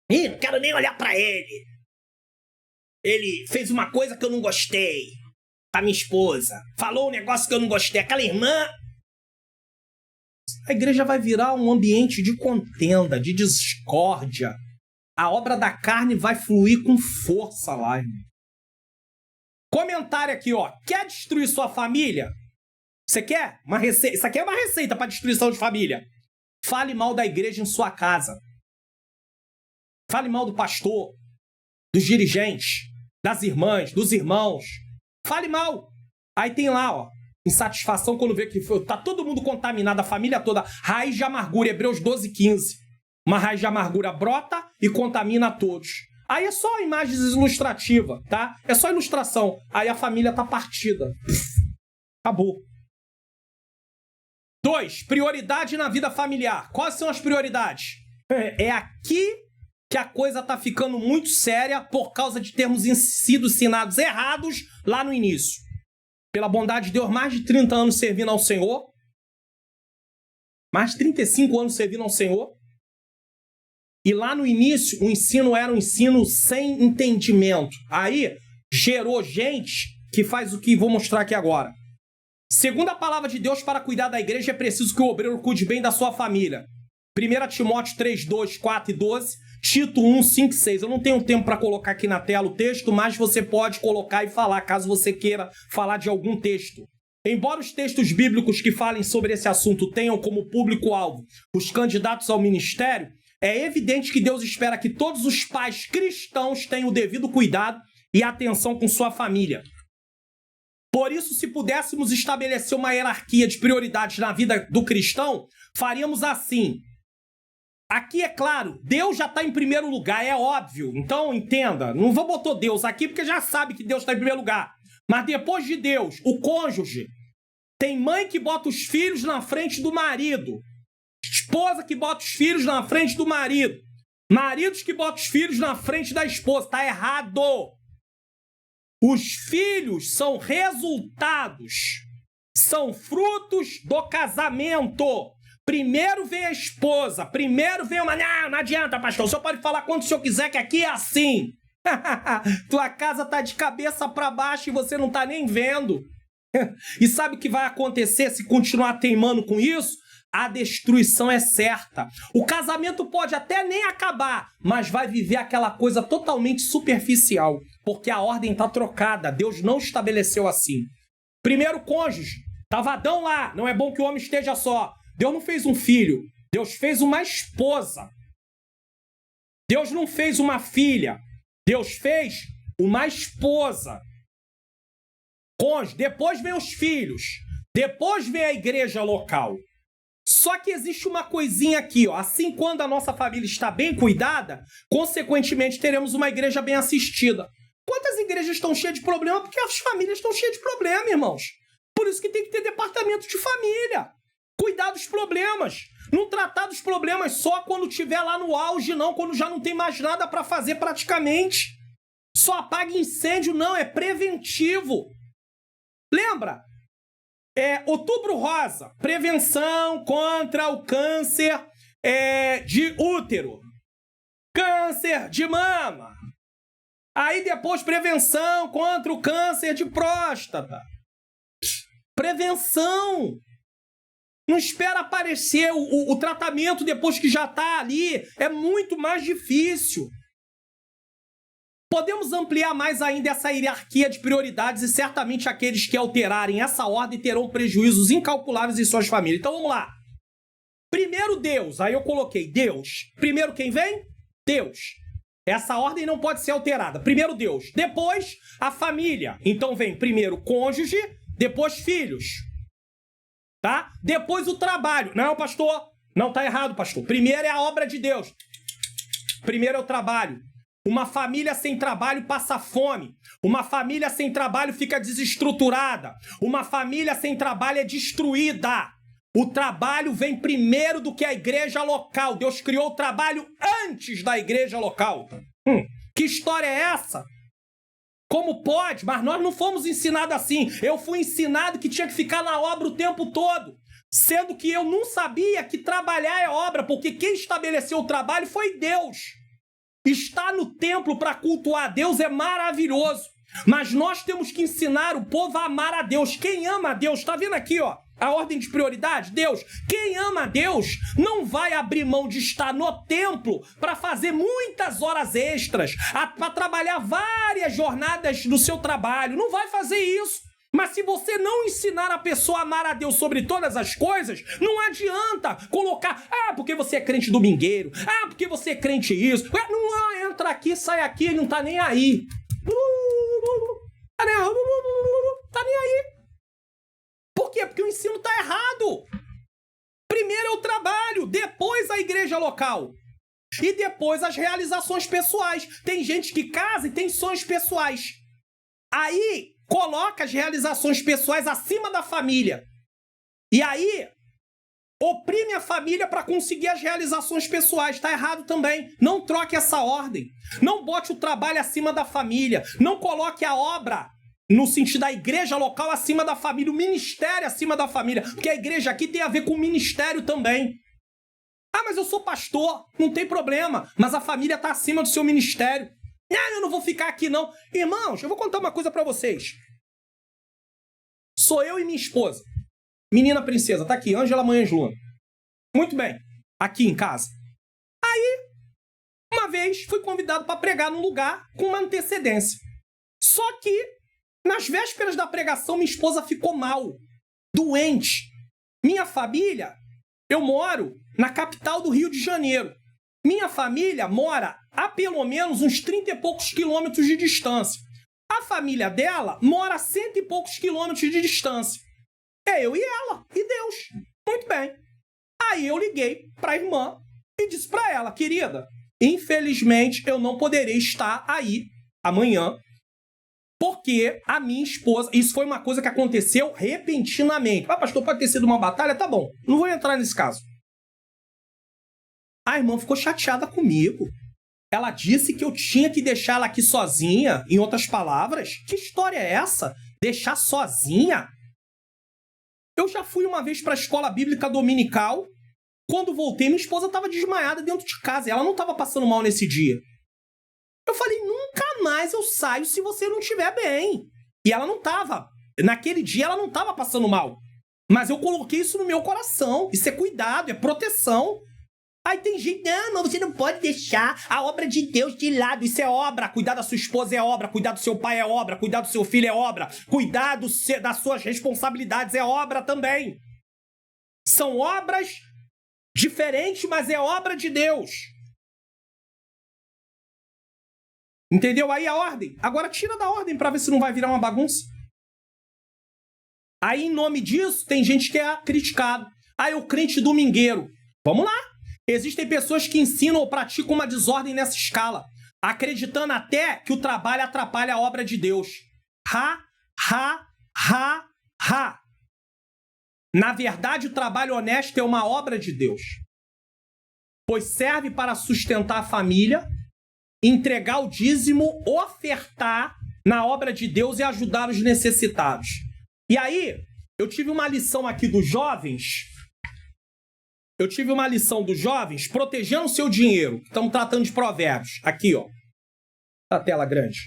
Ih, não quero nem olhar pra ele. Ele fez uma coisa que eu não gostei. A minha esposa. Falou um negócio que eu não gostei. Aquela irmã... A igreja vai virar um ambiente de contenda, de discórdia. A obra da carne vai fluir com força lá, irmão. Comentário aqui, ó. Quer destruir sua família? Você quer? Uma receita. Isso aqui é uma receita para destruição de família. Fale mal da igreja em sua casa. Fale mal do pastor, dos dirigentes, das irmãs, dos irmãos. Fale mal. Aí tem lá, ó. Insatisfação quando vê que tá todo mundo contaminado, a família toda. Raiz de amargura, Hebreus 12:15. Uma raiz de amargura brota e contamina a todos. Aí é só imagens ilustrativas, tá? É só ilustração. Aí a família tá partida. Acabou. 2. Prioridade na vida familiar. Quais são as prioridades? É aqui que a coisa tá ficando muito séria por causa de termos sido ensinados errados lá no início. Pela bondade de Deus, mais de 30 anos servindo ao Senhor. Mais de 35 anos servindo ao Senhor. E lá no início, o ensino era um ensino sem entendimento. Aí, gerou gente que faz o que vou mostrar aqui agora. Segundo a palavra de Deus, para cuidar da igreja, é preciso que o obreiro cuide bem da sua família. 1 Timóteo 3, 2, 4 e 12. Tito 1, 5 e 6. Eu não tenho tempo para colocar aqui na tela o texto, mas você pode colocar e falar, caso você queira falar de algum texto. Embora os textos bíblicos que falem sobre esse assunto tenham como público-alvo os candidatos ao ministério, é evidente que Deus espera que todos os pais cristãos tenham o devido cuidado e atenção com sua família. Por isso, se pudéssemos estabelecer uma hierarquia de prioridades na vida do cristão, faríamos assim. Aqui, é claro, Deus já está em primeiro lugar, é óbvio. Então, entenda, não vou botar Deus aqui porque já sabe que Deus está em primeiro lugar. Mas depois de Deus, o cônjuge, tem mãe que bota os filhos na frente do marido. Esposa que bota os filhos na frente do marido. Maridos que botam os filhos na frente da esposa. Está errado. Os filhos são resultados, são frutos do casamento. Primeiro vem a esposa, primeiro vem uma... Não adianta, pastor, o senhor pode falar quanto o senhor quiser, que aqui é assim. Tua casa tá de cabeça para baixo e você não tá nem vendo. E sabe o que vai acontecer se continuar teimando com isso? A destruição é certa. O casamento pode até nem acabar, mas vai viver aquela coisa totalmente superficial, porque a ordem tá trocada, Deus não estabeleceu assim. Primeiro cônjuge. Tava Adão lá. Não é bom que o homem esteja só. Deus não fez um filho. Deus fez uma esposa. Deus não fez uma filha. Deus fez uma esposa. Cônjuge. Depois vem os filhos. Depois vem a igreja local. Só que existe uma coisinha aqui, ó. Assim, quando a nossa família está bem cuidada, consequentemente teremos uma igreja bem assistida. Quantas igrejas estão cheias de problema? Porque as famílias estão cheias de problema, irmãos. Por isso que tem que ter departamento de família. Cuidar dos problemas. Não tratar dos problemas só quando estiver lá no auge, não. Quando já não tem mais nada para fazer praticamente. Só apaga incêndio, não. É preventivo. Lembra? Outubro Rosa, prevenção contra o câncer de útero, câncer de mama. Aí depois prevenção contra o câncer de próstata. Prevenção. Não espera aparecer o tratamento depois que já está ali. É muito mais difícil. Podemos ampliar mais ainda essa hierarquia de prioridades e certamente aqueles que alterarem essa ordem terão prejuízos incalculáveis em suas famílias. Então vamos lá. Primeiro Deus, aí eu coloquei Deus. Primeiro quem vem? Deus. Essa ordem não pode ser alterada. Primeiro Deus, depois a família. Então vem primeiro cônjuge, depois filhos. Tá? Depois o trabalho. Não, pastor, não tá errado, pastor. Primeiro é a obra de Deus. Primeiro é o trabalho. Uma família sem trabalho passa fome. Uma família sem trabalho fica desestruturada. Uma família sem trabalho é destruída. O trabalho vem primeiro do que a igreja local. Deus criou o trabalho antes da igreja local. Que história é essa? Como pode? Mas nós não fomos ensinados assim. Eu fui ensinado que tinha que ficar na obra o tempo todo. Sendo que eu não sabia que trabalhar é obra, porque quem estabeleceu o trabalho foi Deus. Estar no templo para cultuar a Deus é maravilhoso. Mas nós temos que ensinar o povo a amar a Deus. Quem ama a Deus, tá vendo aqui, ó, a ordem de prioridade? Deus. Quem ama a Deus não vai abrir mão de estar no templo para fazer muitas horas extras, para trabalhar várias jornadas do seu trabalho. Não vai fazer isso. Mas se você não ensinar a pessoa a amar a Deus sobre todas as coisas, não adianta colocar, porque você é crente domingueiro, porque você é crente isso. Não, entra aqui, sai aqui, não tá nem aí. Tá nem aí. Por quê? Porque o ensino tá errado. Primeiro é o trabalho, depois a igreja local. E depois as realizações pessoais. Tem gente que casa e tem sonhos pessoais. Aí coloca as realizações pessoais acima da família. E aí oprime a família para conseguir as realizações pessoais. Está errado também. Não troque essa ordem. Não bote o trabalho acima da família. Não coloque a obra, no sentido da igreja local, acima da família. O ministério acima da família. Porque a igreja aqui tem a ver com o ministério também. Mas eu sou pastor. Não tem problema. Mas a família está acima do seu ministério. Eu não vou ficar aqui, não. Irmãos, eu vou contar uma coisa pra vocês. Sou eu e minha esposa. Menina princesa, tá aqui, Ângela Manhãs Luna. Muito bem, aqui em casa. Aí, uma vez, fui convidado para pregar num lugar com uma antecedência. Só que, nas vésperas da pregação, minha esposa ficou mal. Doente. Minha família, eu moro na capital do Rio de Janeiro. Minha família mora a pelo menos uns 30 e poucos quilômetros de distância. A família dela mora a 100 e poucos quilômetros de distância. É eu e ela, e Deus. Muito bem. Aí eu liguei para a irmã e disse para ela, querida, infelizmente eu não poderei estar aí amanhã, porque a minha esposa... Isso foi uma coisa que aconteceu repentinamente. Pastor, pode ter sido uma batalha? Tá bom, não vou entrar nesse caso. A irmã ficou chateada comigo. Ela disse que eu tinha que deixar ela aqui sozinha. Em outras palavras, que história é essa? Deixar sozinha? Eu já fui uma vez para a escola bíblica dominical. Quando voltei, minha esposa estava desmaiada dentro de casa. Ela não estava passando mal nesse dia. Eu falei, nunca mais eu saio se você não estiver bem. E ela não estava. Naquele dia, ela não estava passando mal. Mas eu coloquei isso no meu coração. Isso é cuidado, é proteção. Aí tem gente, não, mas você não pode deixar a obra de Deus de lado. Isso é obra. Cuidar da sua esposa é obra. Cuidar do seu pai é obra. Cuidar do seu filho é obra. Cuidar das suas responsabilidades é obra também. São obras diferentes, mas é obra de Deus. Entendeu aí a ordem? Agora tira da ordem para ver se não vai virar uma bagunça. Aí, em nome disso, tem gente que é criticado. Aí, o crente domingueiro. Vamos lá. Existem pessoas que ensinam ou praticam uma desordem nessa escala, acreditando até que o trabalho atrapalha a obra de Deus. Ha. Na verdade, o trabalho honesto é uma obra de Deus, pois serve para sustentar a família, entregar o dízimo, ofertar na obra de Deus e ajudar os necessitados. E aí, eu tive uma lição aqui dos jovens. Protegendo o seu dinheiro. Estamos tratando de provérbios. Aqui, ó. Na tela grande.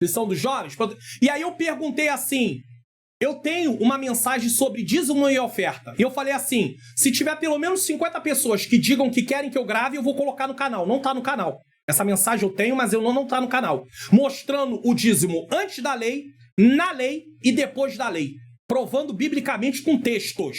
Lição dos jovens. E aí eu perguntei assim, eu tenho uma mensagem sobre dízimo e oferta. E eu falei assim, se tiver pelo menos 50 pessoas que digam que querem que eu grave, eu vou colocar no canal. Não tá no canal. Essa mensagem eu tenho, mas eu não tá no canal. Mostrando o dízimo antes da lei, na lei e depois da lei. Provando biblicamente com textos.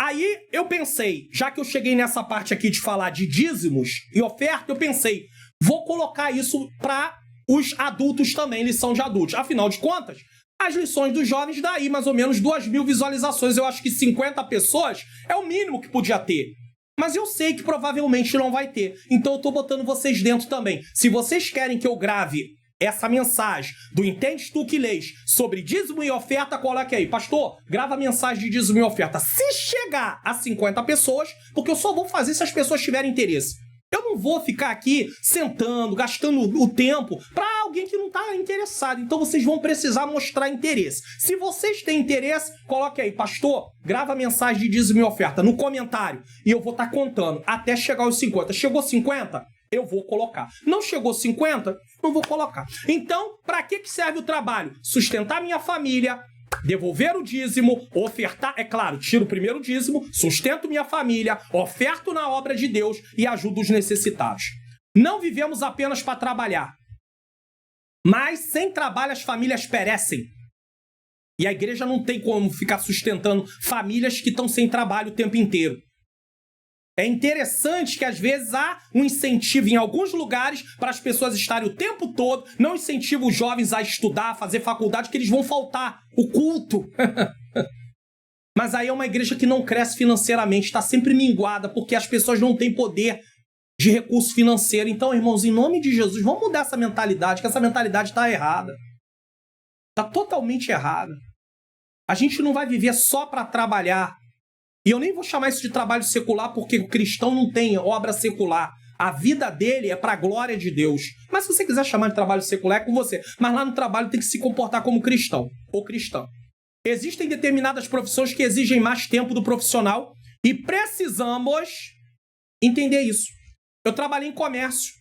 Aí eu pensei, já que eu cheguei nessa parte aqui de falar de dízimos e oferta, eu pensei, vou colocar isso para os adultos também, lição de adultos. Afinal de contas, as lições dos jovens daí mais ou menos 2.000 visualizações. Eu acho que 50 pessoas é o mínimo que podia ter. Mas eu sei que provavelmente não vai ter. Então eu tô botando vocês dentro também. Se vocês querem que eu grave essa mensagem do Entende Tu Que Lês sobre dízimo e oferta, coloque aí. Pastor, grava a mensagem de dízimo e oferta. Se chegar a 50 pessoas, porque eu só vou fazer se as pessoas tiverem interesse. Eu não vou ficar aqui sentando, gastando o tempo para alguém que não está interessado. Então vocês vão precisar mostrar interesse. Se vocês têm interesse, coloque aí. Pastor, grava a mensagem de dízimo e oferta no comentário. E eu vou estar contando até chegar aos 50. Chegou 50? Eu vou colocar. Não chegou 50? Não vou colocar. Então, para que serve o trabalho? Sustentar minha família, devolver o dízimo, ofertar, é claro, tiro o primeiro dízimo, sustento minha família, oferto na obra de Deus e ajudo os necessitados. Não vivemos apenas para trabalhar, mas sem trabalho as famílias perecem. E a igreja não tem como ficar sustentando famílias que estão sem trabalho o tempo inteiro. É interessante que às vezes há um incentivo em alguns lugares para as pessoas estarem o tempo todo, não incentiva os jovens a estudar, a fazer faculdade, que eles vão faltar o culto. Mas aí é uma igreja que não cresce financeiramente, está sempre minguada, porque as pessoas não têm poder de recurso financeiro. Então, irmãos, em nome de Jesus, vamos mudar essa mentalidade, que essa mentalidade está errada. Está totalmente errada. A gente não vai viver só para trabalhar. E eu nem vou chamar isso de trabalho secular, porque o cristão não tem obra secular. A vida dele é para a glória de Deus. Mas se você quiser chamar de trabalho secular, é com você. Mas lá no trabalho tem que se comportar como cristão ou cristã. Existem determinadas profissões que exigem mais tempo do profissional e precisamos entender isso. Eu trabalhei em comércio,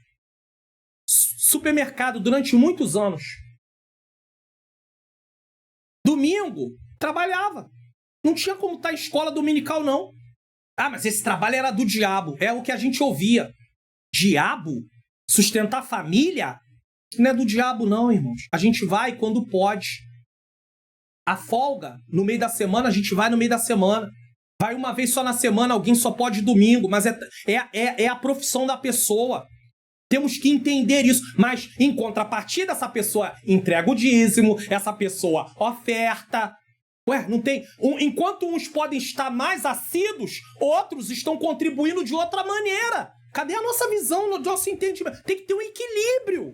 supermercado durante muitos anos. Domingo, trabalhava. Não tinha como estar em escola dominical, não. Ah, mas esse trabalho era do diabo. É o que a gente ouvia. Diabo? Sustentar a família? Não é do diabo, não, irmãos. A gente vai quando pode. A folga, no meio da semana, a gente vai no meio da semana. Vai uma vez só na semana, alguém só pode domingo. Mas é a profissão da pessoa. Temos que entender isso. Mas, em contrapartida, essa pessoa entrega o dízimo, essa pessoa oferta. Ué, não tem... Enquanto uns podem estar mais assíduos, outros estão contribuindo de outra maneira. Cadê a nossa visão, o nosso entendimento? Tem que ter um equilíbrio.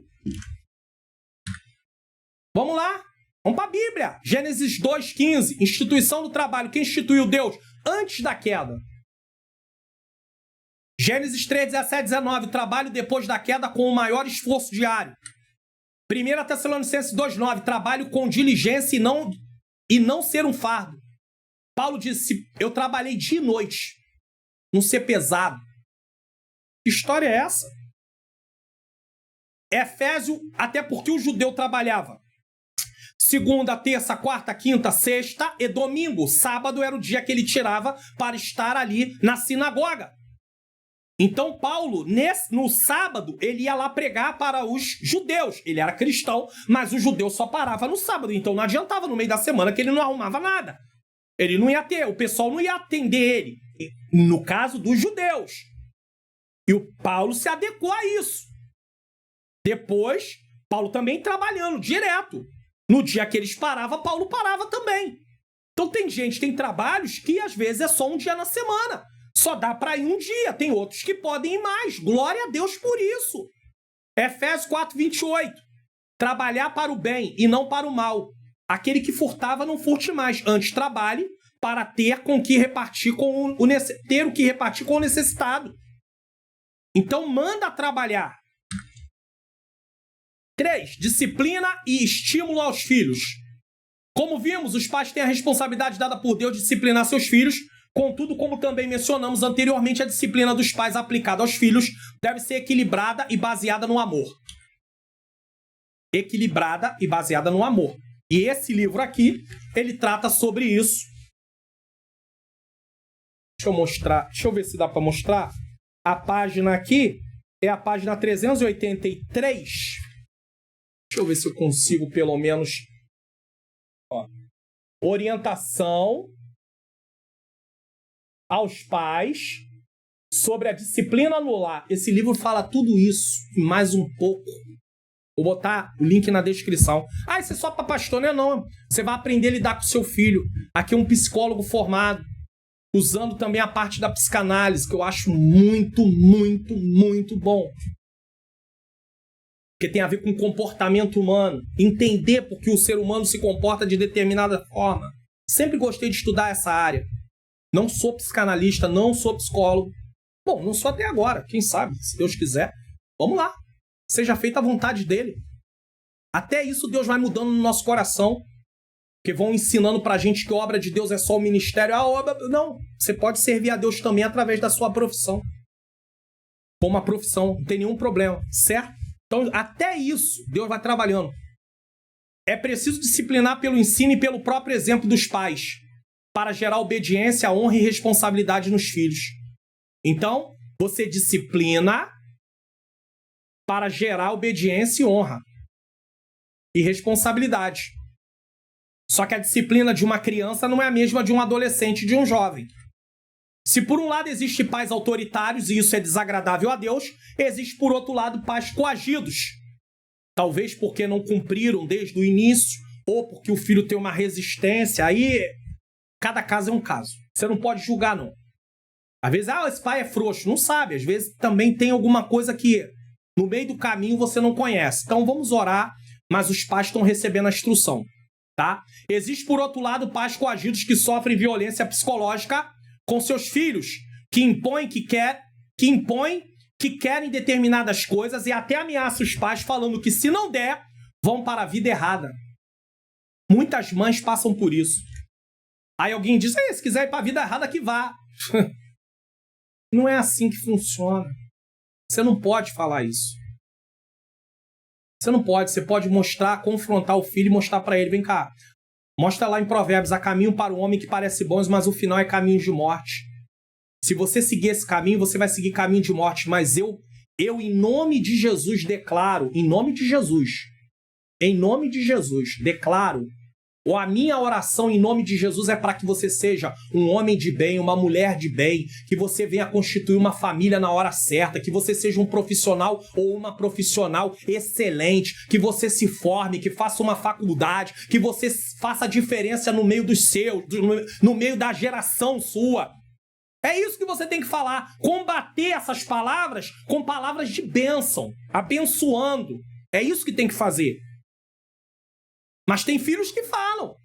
Vamos lá. Vamos para a Bíblia. Gênesis 2:15. Instituição do trabalho. Quem instituiu Deus? Antes da queda. Gênesis 3:17-19. Trabalho depois da queda com o maior esforço diário. 1 Tessalonicenses 2:9. Trabalho com diligência e não ser um fardo. Paulo disse, eu trabalhei dia e noite, não ser pesado. Que história é essa? Efésio, até porque o judeu trabalhava segunda, terça, quarta, quinta, sexta e domingo. Sábado era o dia que ele tirava para estar ali na sinagoga. Então Paulo, no sábado, ele ia lá pregar para os judeus. Ele era cristão, mas o judeu só parava no sábado. Então não adiantava no meio da semana que ele não arrumava nada. Ele não ia ter, o pessoal não ia atender ele. No caso dos judeus. E o Paulo se adequou a isso. Depois, Paulo também trabalhando direto. No dia que eles paravam, Paulo parava também. Então tem trabalhos que às vezes é só um dia na semana. Só dá para ir um dia. Tem outros que podem ir mais. Glória a Deus por isso. Efésios 4:28. Trabalhar para o bem e não para o mal. Aquele que furtava, não furte mais. Antes trabalhe para ter o que repartir com o necessitado. Então manda trabalhar. 3. Disciplina e estímulo aos filhos. Como vimos, os pais têm a responsabilidade dada por Deus de disciplinar seus filhos. Contudo, como também mencionamos anteriormente, a disciplina dos pais aplicada aos filhos deve ser equilibrada e baseada no amor. Equilibrada e baseada no amor. E esse livro aqui, ele trata sobre isso. Deixa eu ver se dá para mostrar. A página aqui é a página 383. Deixa eu ver se eu consigo pelo menos... Orientação aos pais sobre a disciplina no lar. Esse livro fala tudo isso e mais um pouco. Vou botar o link na descrição. Isso é só para pastor, né? Não. Você vai aprender a lidar com seu filho. Aqui é um psicólogo formado, usando também a parte da psicanálise, que eu acho muito, muito, muito bom. Porque tem a ver com comportamento humano. Entender por que o ser humano se comporta de determinada forma. Sempre gostei de estudar essa área. Não sou psicanalista, não sou psicólogo. Bom, não sou até agora. Quem sabe, se Deus quiser. Vamos lá. Seja feita a vontade dele. Até isso Deus vai mudando no nosso coração. Porque vão ensinando pra gente que a obra de Deus é só o ministério. A obra... Não. Você pode servir a Deus também através da sua profissão. Como uma profissão. Não tem nenhum problema. Certo? Então, até isso, Deus vai trabalhando. É preciso disciplinar pelo ensino e pelo próprio exemplo dos pais, para gerar obediência, honra e responsabilidade nos filhos. Então, você disciplina para gerar obediência e honra e responsabilidade. Só que a disciplina de uma criança não é a mesma de um adolescente e de um jovem. Se por um lado existem pais autoritários e isso é desagradável a Deus, existe por outro lado pais coagidos. Talvez porque não cumpriram desde o início, ou porque o filho tem uma resistência. Aí, cada caso é um caso. Você não pode julgar, não. Às vezes, esse pai é frouxo. Não sabe. Às vezes também tem alguma coisa que no meio do caminho você não conhece. Então vamos orar, mas os pais estão recebendo a instrução. Tá? Existe por outro lado pais coagidos que sofrem violência psicológica com seus filhos, que querem determinadas coisas e até ameaçam os pais falando que se não der, vão para a vida errada. Muitas mães passam por isso. Aí alguém diz, se quiser ir para a vida errada, que vá. Não é assim que funciona. Você não pode falar isso. Você não pode. Você pode mostrar, confrontar o filho e mostrar para ele, vem cá. Mostra lá em Provérbios, há caminho para o homem que parece bom, mas o final é caminho de morte. Se você seguir esse caminho, você vai seguir caminho de morte. Mas eu em nome de Jesus, declaro, em nome de Jesus, declaro, ou a minha oração em nome de Jesus é para que você seja um homem de bem, uma mulher de bem, que você venha constituir uma família na hora certa, que você seja um profissional ou uma profissional excelente, que você se forme, que faça uma faculdade, que você faça a diferença no meio dos seus, no meio da geração sua. É isso que você tem que falar. Combater essas palavras com palavras de bênção, abençoando. É isso que tem que fazer. Mas tem filhos que falam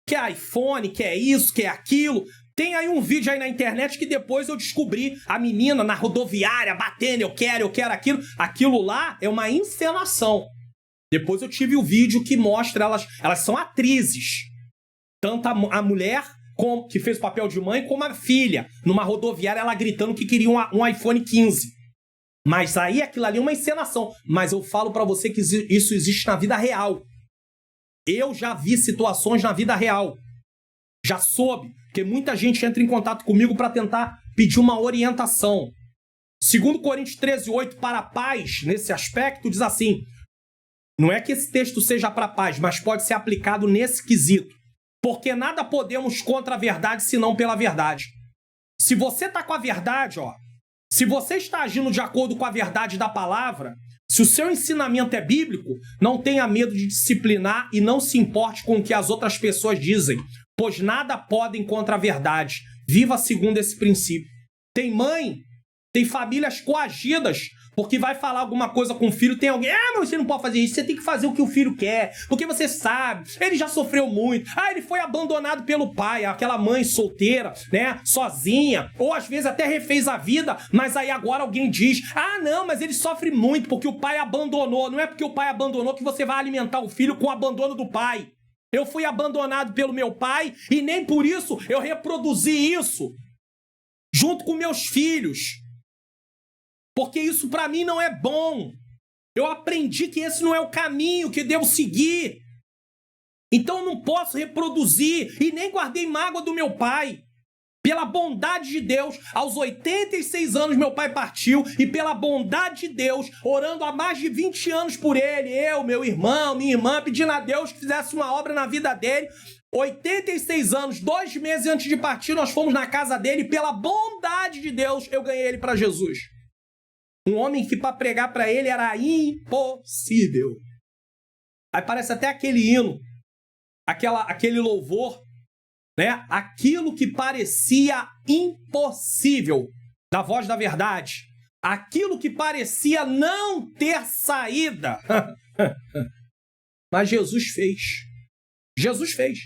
que é iPhone, que é isso, que é aquilo. Tem aí um vídeo aí na internet que depois eu descobri a menina na rodoviária batendo, eu quero aquilo. Aquilo lá é uma encenação. Depois eu tive o vídeo que mostra elas são atrizes. Tanto a mulher que fez o papel de mãe como a filha. Numa rodoviária ela gritando que queria um iPhone 15. Mas aí aquilo ali é uma encenação. Mas eu falo pra você que isso existe na vida real. Eu já vi situações na vida real. Já soube. Porque muita gente entra em contato comigo para tentar pedir uma orientação. 2 Coríntios 13:8, para a paz, nesse aspecto, diz assim, não é que esse texto seja para a paz, mas pode ser aplicado nesse quesito. Porque nada podemos contra a verdade, senão pela verdade. Se você está com a verdade, se você está agindo de acordo com a verdade da palavra, se o seu ensinamento é bíblico, não tenha medo de disciplinar e não se importe com o que as outras pessoas dizem, pois nada podem contra a verdade. Viva segundo esse princípio. Tem mãe, tem famílias coagidas, porque vai falar alguma coisa com o filho, tem alguém, mas você não pode fazer isso, você tem que fazer o que o filho quer, porque você sabe, ele já sofreu muito, ele foi abandonado pelo pai, aquela mãe solteira, né, sozinha, ou às vezes até refez a vida, mas aí agora alguém diz, não, mas ele sofre muito porque o pai abandonou, não é porque o pai abandonou que você vai alimentar o filho com o abandono do pai. Eu fui abandonado pelo meu pai e nem por isso eu reproduzi isso junto com meus filhos. Porque isso para mim não é bom. Eu aprendi que esse não é o caminho que devo seguir. Então eu não posso reproduzir e nem guardei mágoa do meu pai. Pela bondade de Deus, aos 86 anos meu pai partiu e pela bondade de Deus, orando há mais de 20 anos por ele, eu, meu irmão, minha irmã, pedindo a Deus que fizesse uma obra na vida dele. 86 anos, 2 meses antes de partir, nós fomos na casa dele e pela bondade de Deus eu ganhei ele para Jesus. Um homem que para pregar para ele era impossível. Aí parece até aquele hino, aquele louvor, né? Aquilo que parecia impossível, da Voz da Verdade. Aquilo que parecia não ter saída. Mas Jesus fez. Jesus fez.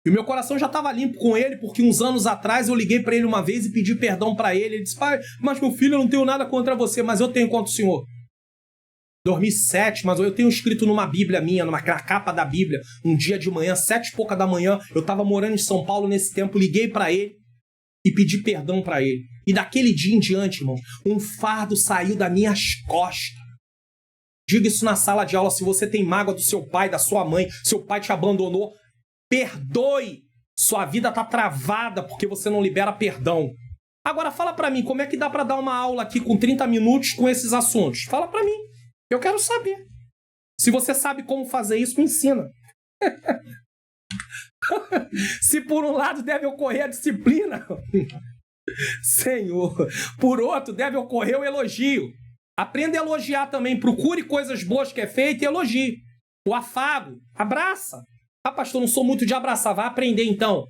E o meu coração já estava limpo com ele, porque uns anos atrás eu liguei para ele uma vez e pedi perdão para ele. Ele disse, pai, mas meu filho, eu não tenho nada contra você, mas eu tenho contra o senhor. 2007, mas eu tenho escrito numa Bíblia minha, na capa da Bíblia, um dia de manhã, 7h pouca da manhã, eu estava morando em São Paulo nesse tempo, liguei para ele e pedi perdão para ele. E daquele dia em diante, irmãos, um fardo saiu das minhas costas. Diga isso na sala de aula, se você tem mágoa do seu pai, da sua mãe, seu pai te abandonou, perdoe. Sua vida está travada porque você não libera perdão. Agora fala para mim, como é que dá para dar uma aula aqui com 30 minutos com esses assuntos? Fala para mim, eu quero saber. Se você sabe como fazer isso, me ensina. Se por um lado deve ocorrer a disciplina, Senhor, por outro deve ocorrer o elogio. Aprenda a elogiar também, procure coisas boas que é feito e elogie. O afago, abraça. Pastor, não sou muito de abraçar, vai aprender então.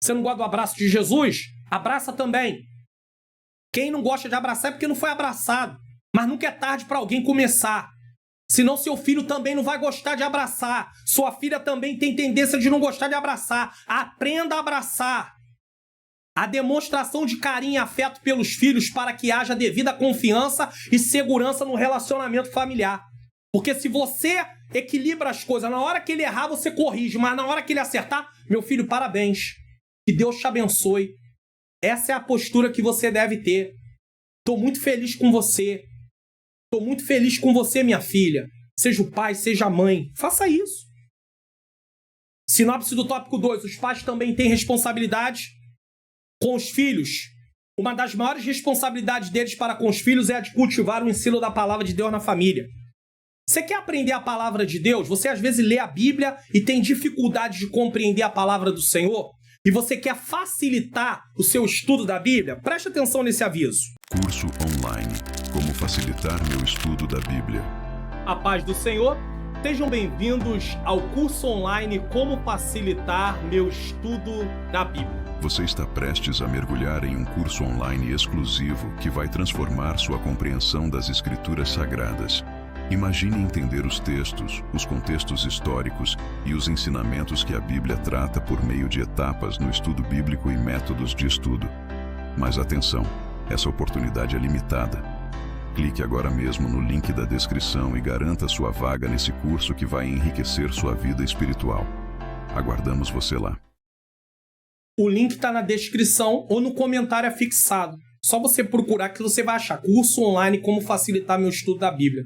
Você não gosta do abraço de Jesus? Abraça também. Quem não gosta de abraçar é porque não foi abraçado. Mas nunca é tarde para alguém começar. Senão seu filho também não vai gostar de abraçar. Sua filha também tem tendência de não gostar de abraçar. Aprenda a abraçar. A demonstração de carinho e afeto pelos filhos para que haja devida confiança e segurança no relacionamento familiar. Porque se você equilibra as coisas, na hora que ele errar você corrige, mas na hora que ele acertar, meu filho, parabéns. Que Deus te abençoe. Essa é a postura que você deve ter. Estou muito feliz com você. Estou muito feliz com você, minha filha. Seja o pai, seja a mãe. Faça isso. Sinopse do tópico 2. Os pais também têm responsabilidade com os filhos. Uma das maiores responsabilidades deles para com os filhos é a de cultivar o ensino da palavra de Deus na família. Você quer aprender a palavra de Deus? Você às vezes lê a Bíblia e tem dificuldade de compreender a palavra do Senhor? E você quer facilitar o seu estudo da Bíblia? Preste atenção nesse aviso. Curso online. Como facilitar meu estudo da Bíblia. A paz do Senhor. Sejam bem-vindos ao curso online Como facilitar meu estudo da Bíblia. Você está prestes a mergulhar em um curso online exclusivo que vai transformar sua compreensão das Escrituras Sagradas. Imagine entender os textos, os contextos históricos e os ensinamentos que a Bíblia trata por meio de etapas no estudo bíblico e métodos de estudo. Mas atenção, essa oportunidade é limitada. Clique agora mesmo no link da descrição e garanta sua vaga nesse curso que vai enriquecer sua vida espiritual. Aguardamos você lá. O link está na descrição ou no comentário afixado. Só você procurar que você vai achar curso online Como facilitar meu estudo da Bíblia.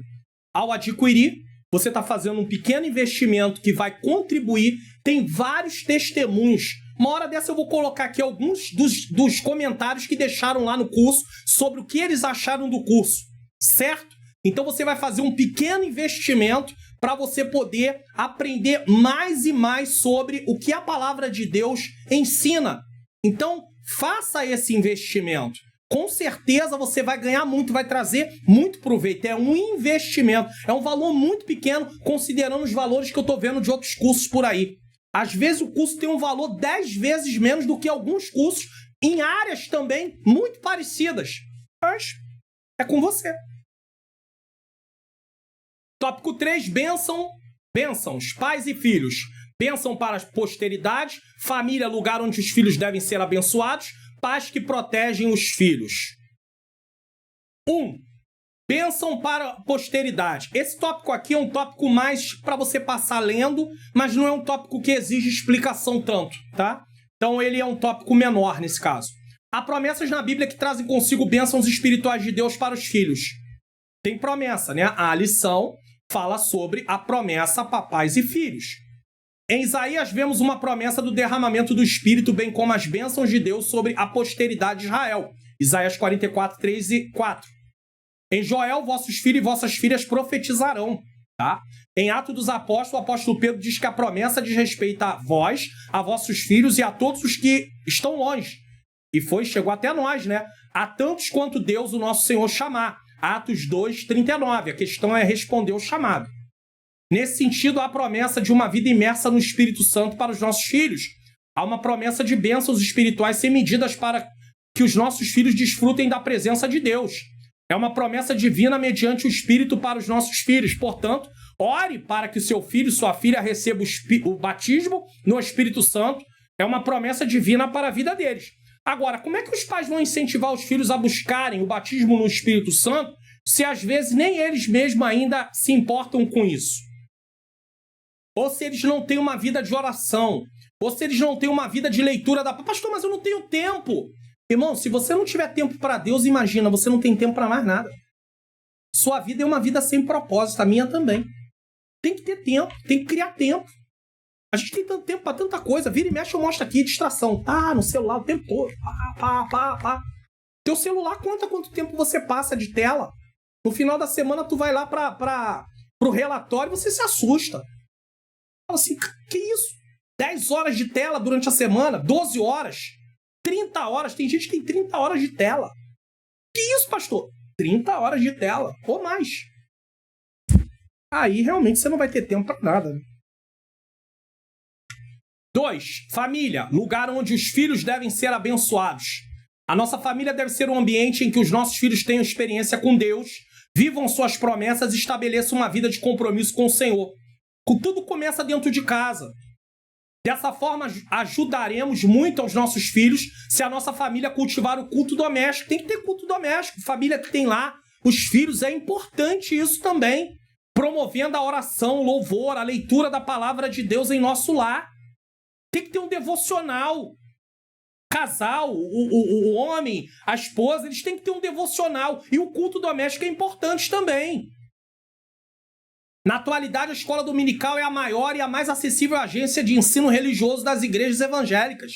Ao adquirir, você está fazendo um pequeno investimento que vai contribuir. Tem vários testemunhos Uma hora dessa eu vou colocar aqui alguns dos comentários que deixaram lá no curso sobre o que eles acharam do curso, certo? Então você vai fazer um pequeno investimento para você poder aprender mais e mais sobre o que a palavra de Deus ensina. Então, faça esse investimento. Com certeza você vai ganhar muito, vai trazer muito proveito. É um investimento, é um valor muito pequeno, considerando os valores que eu estou vendo de outros cursos por aí. Às vezes o curso tem um valor 10 vezes menos do que alguns cursos em áreas também muito parecidas. Mas é com você. Tópico 3, bênçãos, pais e filhos. Bênção para a posteridade, família, lugar onde os filhos devem ser abençoados, pais que protegem os filhos. 1. Bênção para a posteridade. Esse tópico aqui é um tópico mais para você passar lendo, mas não é um tópico que exige explicação tanto, tá? Então ele é um tópico menor nesse caso. Há promessas na Bíblia que trazem consigo bênçãos espirituais de Deus para os filhos. Tem promessa, né? A lição fala sobre a promessa para pais e filhos. Em Isaías vemos uma promessa do derramamento do Espírito, bem como as bênçãos de Deus sobre a posteridade de Israel. Isaías 44, 3 e 4. Em Joel, vossos filhos e vossas filhas profetizarão. Tá? Em Atos dos Apóstolos, o apóstolo Pedro diz que a promessa diz respeito a vós, a vossos filhos e a todos os que estão longe. E chegou até nós, né? A tantos quanto Deus, o nosso Senhor, chamar. Atos 2, 39. A questão é responder o chamado. Nesse sentido, há a promessa de uma vida imersa no Espírito Santo para os nossos filhos. Há uma promessa de bênçãos espirituais sem medidas para que os nossos filhos desfrutem da presença de Deus. É uma promessa divina mediante o Espírito para os nossos filhos. Portanto, ore para que o seu filho e sua filha recebam o batismo no Espírito Santo. É uma promessa divina para a vida deles. Agora, como é que os pais vão incentivar os filhos a buscarem o batismo no Espírito Santo se às vezes nem eles mesmos ainda se importam com isso? Ou se eles não têm uma vida de oração, ou se eles não têm uma vida de leitura da... Pastor, mas eu não tenho tempo. Irmão, se você não tiver tempo para Deus, imagina, você não tem tempo para mais nada. Sua vida é uma vida sem propósito, a minha também. Tem que ter tempo, tem que criar tempo. A gente tem tanto tempo para tanta coisa. Vira e mexe, eu mostro aqui, distração. Tá, no celular o tempo todo. Teu celular conta quanto tempo você passa de tela. No final da semana, tu vai lá pro relatório e você se assusta. Fala assim, que isso? 10 horas de tela durante a semana? 12 horas? 30 horas? Tem gente que tem 30 horas de tela. Que isso, pastor? 30 horas de tela, ou mais. Aí, realmente, você não vai ter tempo para nada. 2. Família, lugar onde os filhos devem ser abençoados. A nossa família deve ser um ambiente em que os nossos filhos tenham experiência com Deus, vivam suas promessas e estabeleçam uma vida de compromisso com o Senhor. Tudo começa dentro de casa. Dessa forma, ajudaremos muito aos nossos filhos se a nossa família cultivar o culto doméstico. Tem que ter culto doméstico. Família que tem lá os filhos, é importante isso também. Promovendo a oração, o louvor, a leitura da palavra de Deus em nosso lar. Tem que ter um devocional. Casal, o homem, a esposa, eles têm que ter um devocional. E o culto doméstico é importante também. Na atualidade, a escola dominical é a maior e a mais acessível agência de ensino religioso das igrejas evangélicas.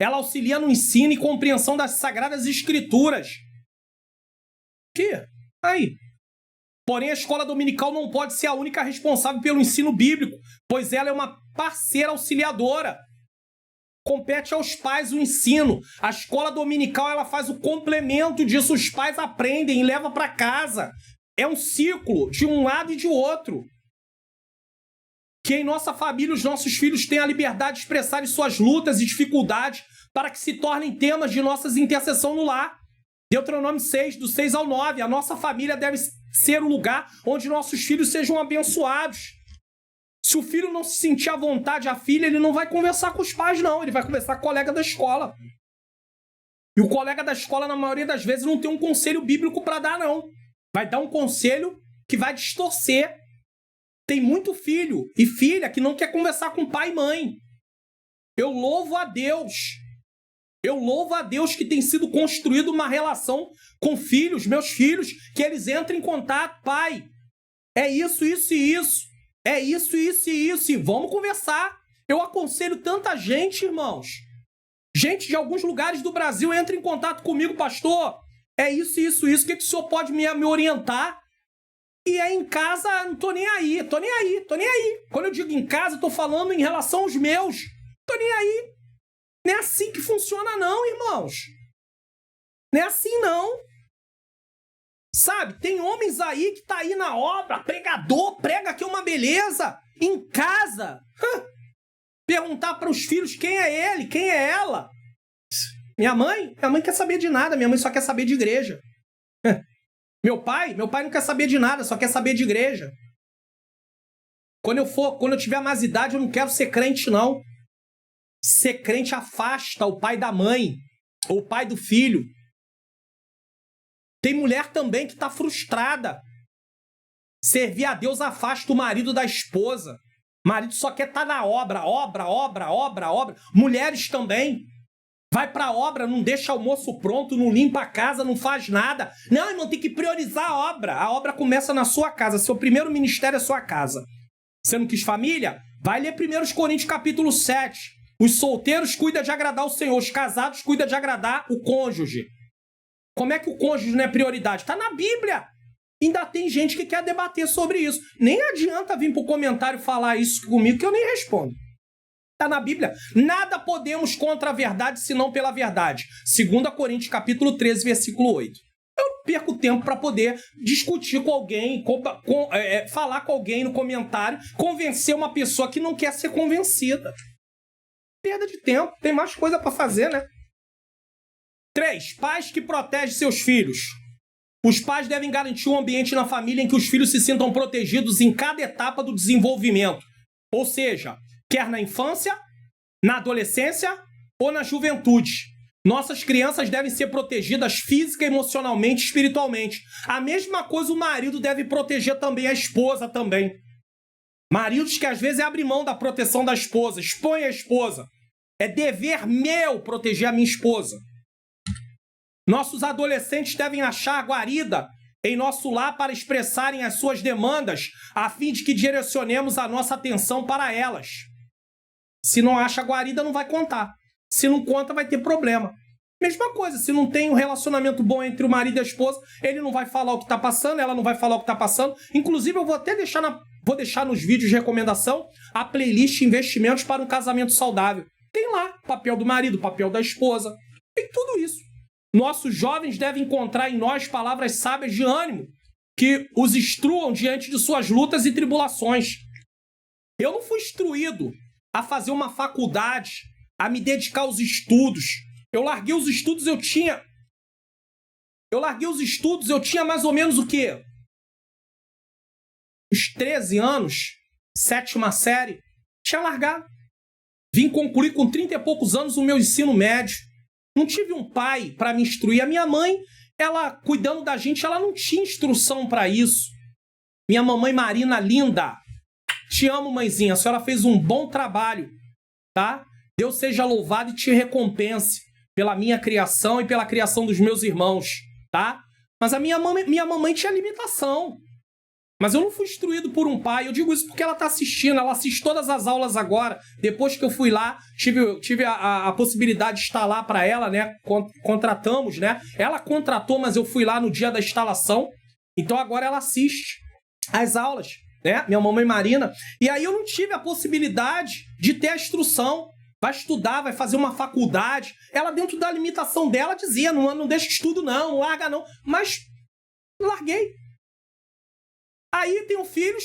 Ela auxilia no ensino e compreensão das Sagradas Escrituras. Aí. Porém, a escola dominical não pode ser a única responsável pelo ensino bíblico, pois ela é uma parceira auxiliadora. Compete aos pais o ensino. A escola dominical ela faz o complemento disso. Os pais aprendem e levam para casa. É um ciclo de um lado e de outro. Que em nossa família os nossos filhos tenham a liberdade de expressarem suas lutas e dificuldades para que se tornem temas de nossas intercessão no lar. Deuteronômio 6, do 6 ao 9. A nossa família deve ser o lugar onde nossos filhos sejam abençoados. Se o filho não se sentir à vontade, a filha, ele não vai conversar com os pais, não. Ele vai conversar com o colega da escola. E o colega da escola, na maioria das vezes, não tem um conselho bíblico para dar, não. Vai dar um conselho que vai distorcer. Tem muito filho e filha que não quer conversar com pai e mãe. Eu louvo a Deus. Eu louvo a Deus que tem sido construída uma relação com filhos, meus filhos, que eles entram em contato. Pai, é isso, isso e isso. É isso, isso e isso. E vamos conversar. Eu aconselho tanta gente, irmãos. Gente de alguns lugares do Brasil entra em contato comigo, pastor. É isso. O que o senhor pode me orientar? E aí em casa, não tô nem aí. Quando eu digo em casa, eu tô falando em relação aos meus. Tô nem aí. Não é assim que funciona não, irmãos. Não é assim não. Sabe, tem homens aí que tá aí na obra, pregador, prega aqui uma beleza. Em casa, perguntar para os filhos quem é ele, quem é ela. Minha mãe quer saber de nada, minha mãe só quer saber de igreja. Meu pai não quer saber de nada, só quer saber de igreja. Quando eu tiver mais idade, eu não quero ser crente, não. Ser crente afasta o pai da mãe, ou o pai do filho. Tem mulher também que está frustrada. Servir a Deus afasta o marido da esposa. O marido só quer estar na obra. Mulheres também. Vai para a obra, não deixa almoço pronto, não limpa a casa, não faz nada. Não, irmão, tem que priorizar a obra. A obra começa na sua casa. Seu primeiro ministério é sua casa. Você não quis família? Vai ler 1 Coríntios capítulo 7. Os solteiros cuidam de agradar o Senhor. Os casados cuidam de agradar o cônjuge. Como é que o cônjuge não é prioridade? Está na Bíblia. Ainda tem gente que quer debater sobre isso. Nem adianta vir para o comentário falar isso comigo, que eu nem respondo. Está na Bíblia. Nada podemos contra a verdade, senão pela verdade. 2 Coríntios, capítulo 13, versículo 8. Eu não perco tempo para poder discutir com alguém, falar com alguém no comentário, convencer uma pessoa que não quer ser convencida. Perda de tempo. Tem mais coisa para fazer, né? 3. Pais que protegem seus filhos. Os pais devem garantir um ambiente na família em que os filhos se sintam protegidos em cada etapa do desenvolvimento. Ou seja, quer na infância, na adolescência ou na juventude. Nossas crianças devem ser protegidas física, emocionalmente e espiritualmente. A mesma coisa o marido deve proteger também a esposa também. Maridos que às vezes abrem mão da proteção da esposa, expõem a esposa. É dever meu proteger a minha esposa. Nossos adolescentes devem achar guarida em nosso lar para expressarem as suas demandas, a fim de que direcionemos a nossa atenção para elas. Se não acha guarida, não vai contar. Se não conta, vai ter problema. Mesma coisa, se não tem um relacionamento bom entre o marido e a esposa, ele não vai falar o que está passando, ela não vai falar o que está passando. Inclusive, eu vou até deixar nos vídeos de recomendação a playlist Investimentos para um Casamento Saudável. Tem lá o papel do marido, o papel da esposa. Tem tudo isso. Nossos jovens devem encontrar em nós palavras sábias de ânimo que os instruam diante de suas lutas e tribulações. Eu não fui instruído a fazer uma faculdade, a me dedicar aos estudos. Eu larguei os estudos, eu tinha mais ou menos o quê? Os 13 anos, 7ª série, tinha largado. Vim concluir com 30 e poucos anos o meu ensino médio. Não tive um pai para me instruir. A minha mãe, ela cuidando da gente, ela não tinha instrução para isso. Minha mamãe Marina, linda. Te amo, mãezinha. A senhora fez um bom trabalho, tá? Deus seja louvado e te recompense pela minha criação e pela criação dos meus irmãos, tá? Mas a minha mamãe tinha limitação. Mas eu não fui instruído por um pai. Eu digo isso porque ela está assistindo. Ela assiste todas as aulas agora. Depois que eu fui lá, tive a possibilidade de instalar para ela, né? Contratamos, né? Ela contratou, mas eu fui lá no dia da instalação. Então agora ela assiste as aulas, né? Minha mamãe Marina. E aí eu não tive a possibilidade de ter a instrução. Vai estudar, vai fazer uma faculdade. Ela, dentro da limitação dela, dizia, não deixa estudo não larga não. Mas larguei. Aí tenho filhos,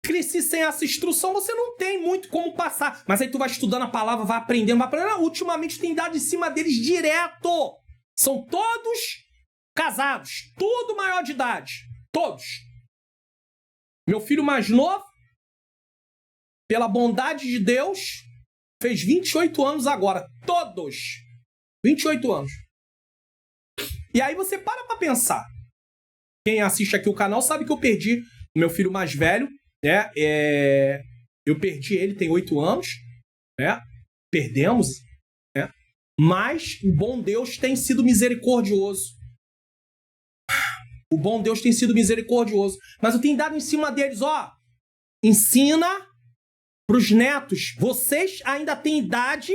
cresci sem essa instrução, você não tem muito como passar. Mas aí tu vai estudando a palavra, vai aprendendo. Ultimamente tem dado em cima deles direto. São todos casados, tudo maior de idade, todos. Meu filho mais novo, pela bondade de Deus, fez 28 anos agora, todos. 28 anos. E aí você para pra pensar. Quem assiste aqui o canal sabe que eu perdi o meu filho mais velho, né? Eu perdi ele, tem 8 anos, né? Perdemos, né? Mas o bom Deus tem sido misericordioso. O bom Deus tem sido misericordioso. Mas eu tenho dado em cima deles, ó. Ensina para os netos. Vocês ainda têm idade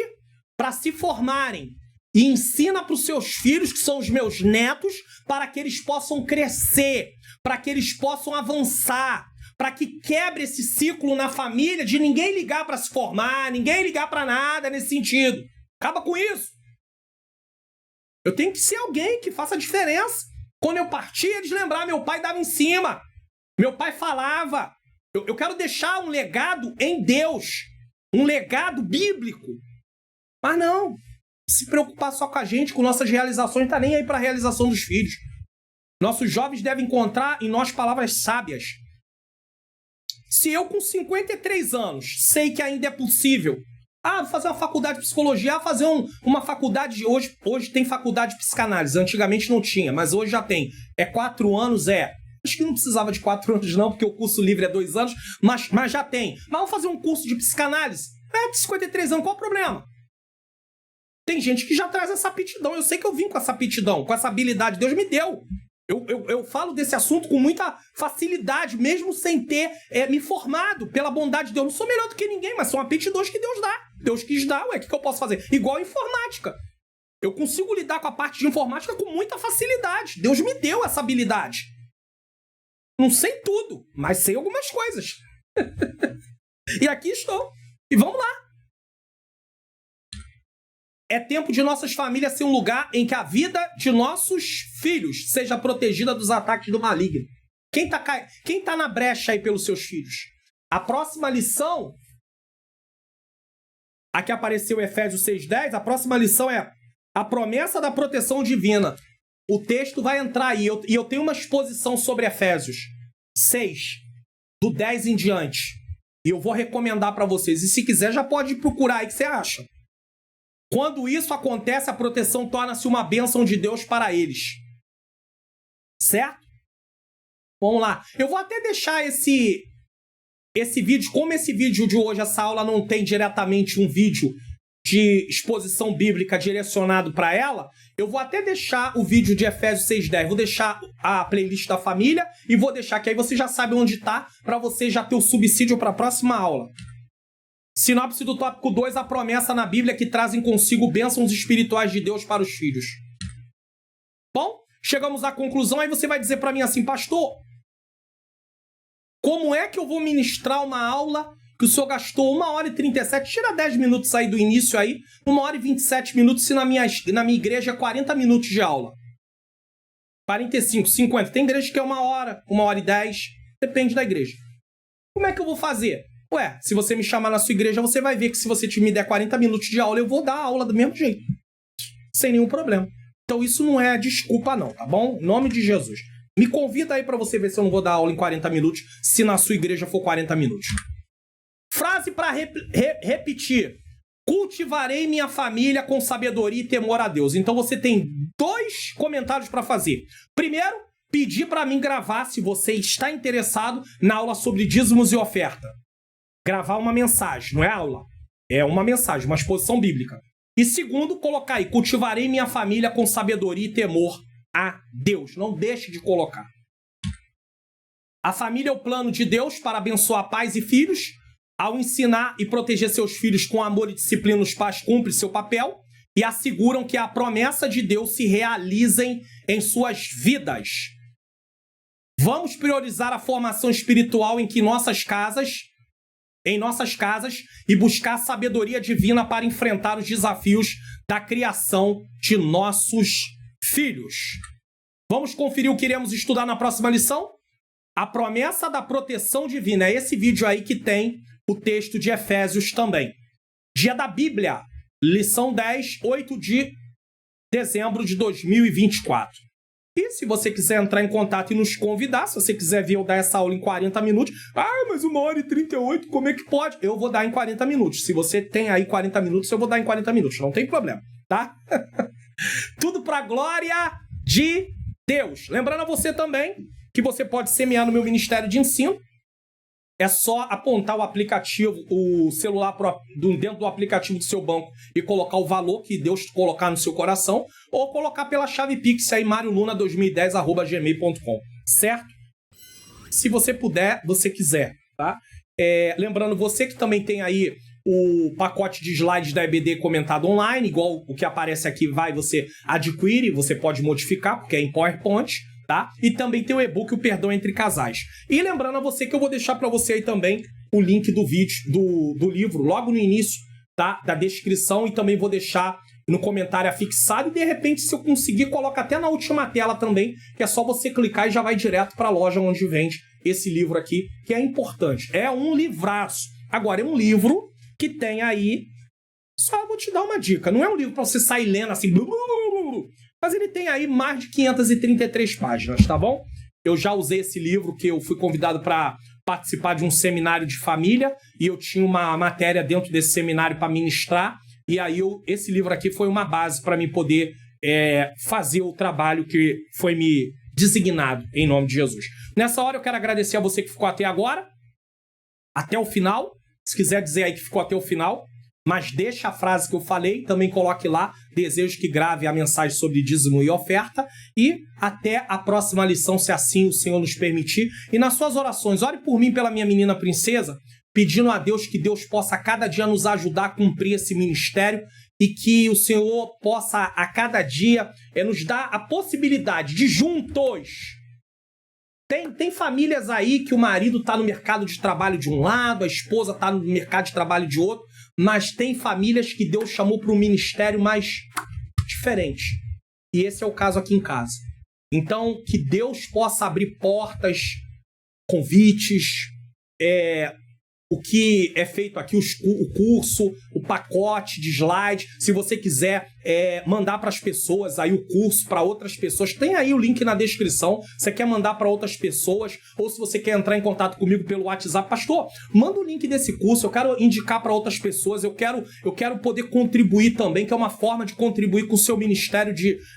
para se formarem. E ensina para os seus filhos, que são os meus netos, para que eles possam crescer, para que eles possam avançar, para que quebre esse ciclo na família de ninguém ligar para se formar, ninguém ligar para nada nesse sentido. Acaba com isso. Eu tenho que ser alguém que faça a diferença. Quando eu partir, eles lembrar, meu pai dava em cima, meu pai falava. Eu quero deixar um legado em Deus, um legado bíblico. Mas não, se preocupar só com a gente, com nossas realizações, não tá nem aí para a realização dos filhos. Nossos jovens devem encontrar em nós palavras sábias. Se eu com 53 anos sei que ainda é possível, vou fazer uma faculdade de psicologia, fazer uma faculdade de... Hoje tem faculdade de psicanálise, antigamente não tinha, mas hoje já tem. É 4 anos, Acho que não precisava de 4 anos não, porque o curso livre é 2 anos, mas já tem. Mas vamos fazer um curso de psicanálise? De 53 anos, qual o problema? Tem gente que já traz essa aptidão. Eu sei que eu vim com essa aptidão, com essa habilidade. Deus me deu. Eu falo desse assunto com muita facilidade, mesmo sem ter me formado pela bondade de Deus. Não sou melhor do que ninguém, mas são aptidões que Deus dá. Deus quis dar, o que eu posso fazer? Igual a informática. Eu consigo lidar com a parte de informática com muita facilidade. Deus me deu essa habilidade. Não sei tudo, mas sei algumas coisas. E aqui estou. E vamos lá. É tempo de nossas famílias ser um lugar em que a vida de nossos filhos seja protegida dos ataques do maligno. Quem tá na brecha aí pelos seus filhos? A próxima lição, aqui apareceu Efésios 6:10, a próxima lição é a promessa da proteção divina. O texto vai entrar aí, e eu tenho uma exposição sobre Efésios 6, do 10 em diante. E eu vou recomendar para vocês. E se quiser, já pode procurar aí, o que você acha? Quando isso acontece, a proteção torna-se uma bênção de Deus para eles. Certo? Vamos lá. Eu vou até deixar esse vídeo, como esse vídeo de hoje, essa aula não tem diretamente um vídeo de exposição bíblica direcionado para ela, eu vou até deixar o vídeo de Efésios 6:10. Vou deixar a playlist da família e vou deixar que aí você já sabe onde está, para você já ter o subsídio para a próxima aula. Sinopse do tópico 2, a promessa na Bíblia que trazem consigo bênçãos espirituais de Deus para os filhos. Bom, chegamos à conclusão, aí você vai dizer para mim assim, pastor, como é que eu vou ministrar uma aula que o senhor gastou 1h37, tira 10 minutos aí do início aí, 1h27 minutos, se na minha igreja é 40 minutos de aula. 45, 50, tem igreja que é 1h, 1h10, depende da igreja. Como é que eu vou fazer? Se você me chamar na sua igreja, você vai ver que se você me der 40 minutos de aula, eu vou dar a aula do mesmo jeito. Sem nenhum problema. Então isso não é desculpa não, tá bom? Em nome de Jesus. Me convida aí pra você ver se eu não vou dar aula em 40 minutos, se na sua igreja for 40 minutos. Frase pra repetir. Cultivarei minha família com sabedoria e temor a Deus. Então você tem 2 comentários pra fazer. Primeiro, pedir pra mim gravar, se você está interessado, na aula sobre dízimos e oferta. Gravar uma mensagem, não é aula. É uma mensagem, uma exposição bíblica. E segundo, colocar aí, cultivarei minha família com sabedoria e temor a Deus. Não deixe de colocar. A família é o plano de Deus para abençoar pais e filhos. Ao ensinar e proteger seus filhos com amor e disciplina, os pais cumprem seu papel e asseguram que a promessa de Deus se realizem em suas vidas. Vamos priorizar a formação espiritual em nossas casas e buscar a sabedoria divina para enfrentar os desafios da criação de nossos filhos. Vamos conferir o que iremos estudar na próxima lição? A promessa da proteção divina. É esse vídeo aí que tem o texto de Efésios também. Dia da Bíblia, lição 10, 8 de dezembro de 2024. E se você quiser entrar em contato e nos convidar, se você quiser vir eu dar essa aula em 40 minutos, mas 1h38, como é que pode? Eu vou dar em 40 minutos. Se você tem aí 40 minutos, eu vou dar em 40 minutos. Não tem problema, tá? Tudo para a glória de Deus. Lembrando a você também que você pode semear no meu Ministério de Ensino. É só apontar o aplicativo, o celular dentro do aplicativo do seu banco e colocar o valor que Deus colocar no seu coração, ou colocar pela chave Pix aí, marioluna2010@gmail.com, certo? Se você puder, você quiser, tá? Lembrando, você que também tem aí o pacote de slides da EBD comentado online, igual o que aparece aqui, você adquire, você pode modificar, porque é em PowerPoint, tá? E também tem o e-book O Perdão Entre Casais. E lembrando a você que eu vou deixar para você aí também o link do vídeo, do livro, logo no início, tá? Da descrição, e também vou deixar no comentário afixado, e de repente, se eu conseguir, coloca até na última tela também, que é só você clicar e já vai direto para a loja onde vende esse livro aqui, que é importante. É um livraço. Agora, é um livro que tem aí... Só vou te dar uma dica. Não é um livro para você sair lendo assim... Mas ele tem aí mais de 533 páginas, tá bom? Eu já usei esse livro, que eu fui convidado para participar de um seminário de família, e eu tinha uma matéria dentro desse seminário para ministrar, e aí esse livro aqui foi uma base para mim poder fazer o trabalho que foi me designado, em nome de Jesus. Nessa hora eu quero agradecer a você que ficou até agora, até o final. Se quiser dizer aí que ficou até o final, mas deixa a frase que eu falei, também coloque lá, desejo que grave a mensagem sobre dízimo e oferta, e até a próxima lição, se assim o Senhor nos permitir. E nas suas orações, ore por mim, pela minha menina princesa, pedindo a Deus que Deus possa a cada dia nos ajudar a cumprir esse ministério, e que o Senhor possa a cada dia nos dar a possibilidade de juntos... Tem famílias aí que o marido está no mercado de trabalho de um lado, a esposa está no mercado de trabalho de outro, mas tem famílias que Deus chamou para um ministério mais diferente. E esse é o caso aqui em casa. Então, que Deus possa abrir portas, convites, o que é feito aqui, o curso, o pacote de slide. Se você quiser mandar para as pessoas aí o curso para outras pessoas, tem aí o link na descrição. Você quer mandar para outras pessoas, ou se você quer entrar em contato comigo pelo WhatsApp, pastor, manda o link desse curso, eu quero indicar para outras pessoas, eu quero poder contribuir também, que é uma forma de contribuir com o seu ministério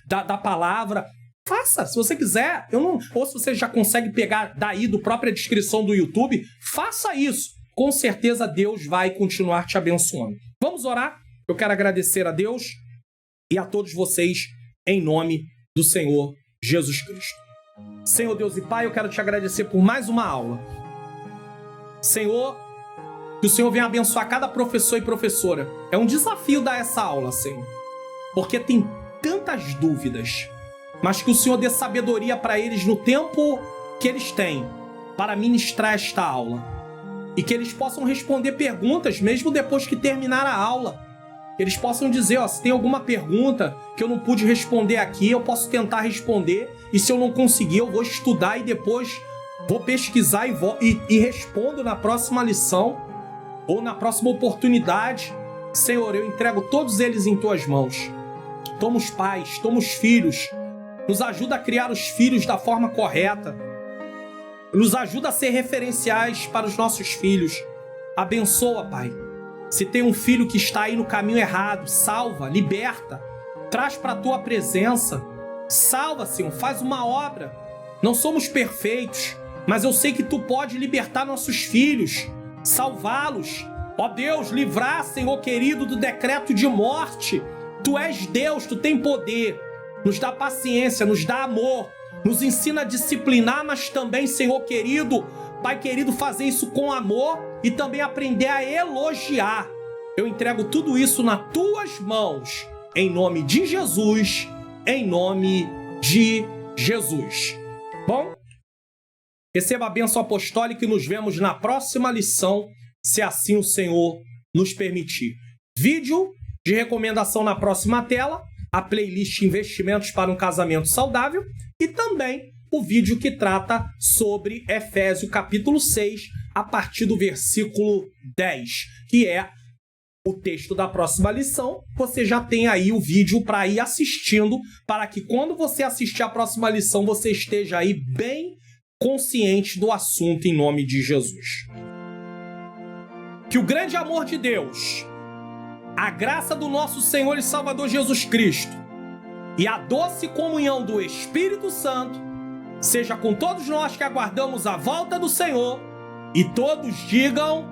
da palavra. Faça, se você quiser, ou se você já consegue pegar daí do própria descrição do YouTube, faça isso. Com certeza Deus vai continuar te abençoando. Vamos orar? Eu quero agradecer a Deus e a todos vocês em nome do Senhor Jesus Cristo. Senhor Deus e Pai, eu quero te agradecer por mais uma aula. Senhor, que o Senhor venha abençoar cada professor e professora. É um desafio dar essa aula, Senhor, porque tem tantas dúvidas, mas que o Senhor dê sabedoria para eles no tempo que eles têm para ministrar esta aula. E que eles possam responder perguntas mesmo depois que terminar a aula. Que eles possam dizer, se tem alguma pergunta que eu não pude responder aqui, eu posso tentar responder. E se eu não conseguir, eu vou estudar e depois vou pesquisar e respondo na próxima lição ou na próxima oportunidade. Senhor, eu entrego todos eles em Tuas mãos. Toma os pais, toma os filhos. Nos ajuda a criar os filhos da forma correta. Nos ajuda a ser referenciais para os nossos filhos. Abençoa, Pai. Se tem um filho que está aí no caminho errado, salva, liberta, traz para a Tua presença. Salva, Senhor, faz uma obra. Não somos perfeitos, mas eu sei que Tu pode libertar nossos filhos, salvá-los. Ó Deus, livrar, Senhor querido, do decreto de morte. Tu és Deus, Tu tem poder. Nos dá paciência, nos dá amor. Nos ensina a disciplinar, mas também, Senhor querido, Pai querido, fazer isso com amor e também aprender a elogiar. Eu entrego tudo isso nas Tuas mãos, em nome de Jesus, em nome de Jesus. Bom, receba a bênção apostólica e nos vemos na próxima lição, se assim o Senhor nos permitir. Vídeo de recomendação na próxima tela, a playlist Investimentos para um Casamento Saudável e também o vídeo que trata sobre Efésios capítulo 6, a partir do versículo 10, que é o texto da próxima lição. Você já tem aí o vídeo para ir assistindo, para que quando você assistir a próxima lição, você esteja aí bem consciente do assunto em nome de Jesus. Que o grande amor de Deus, a graça do nosso Senhor e Salvador Jesus Cristo e a doce comunhão do Espírito Santo seja com todos nós que aguardamos a volta do Senhor, e todos digam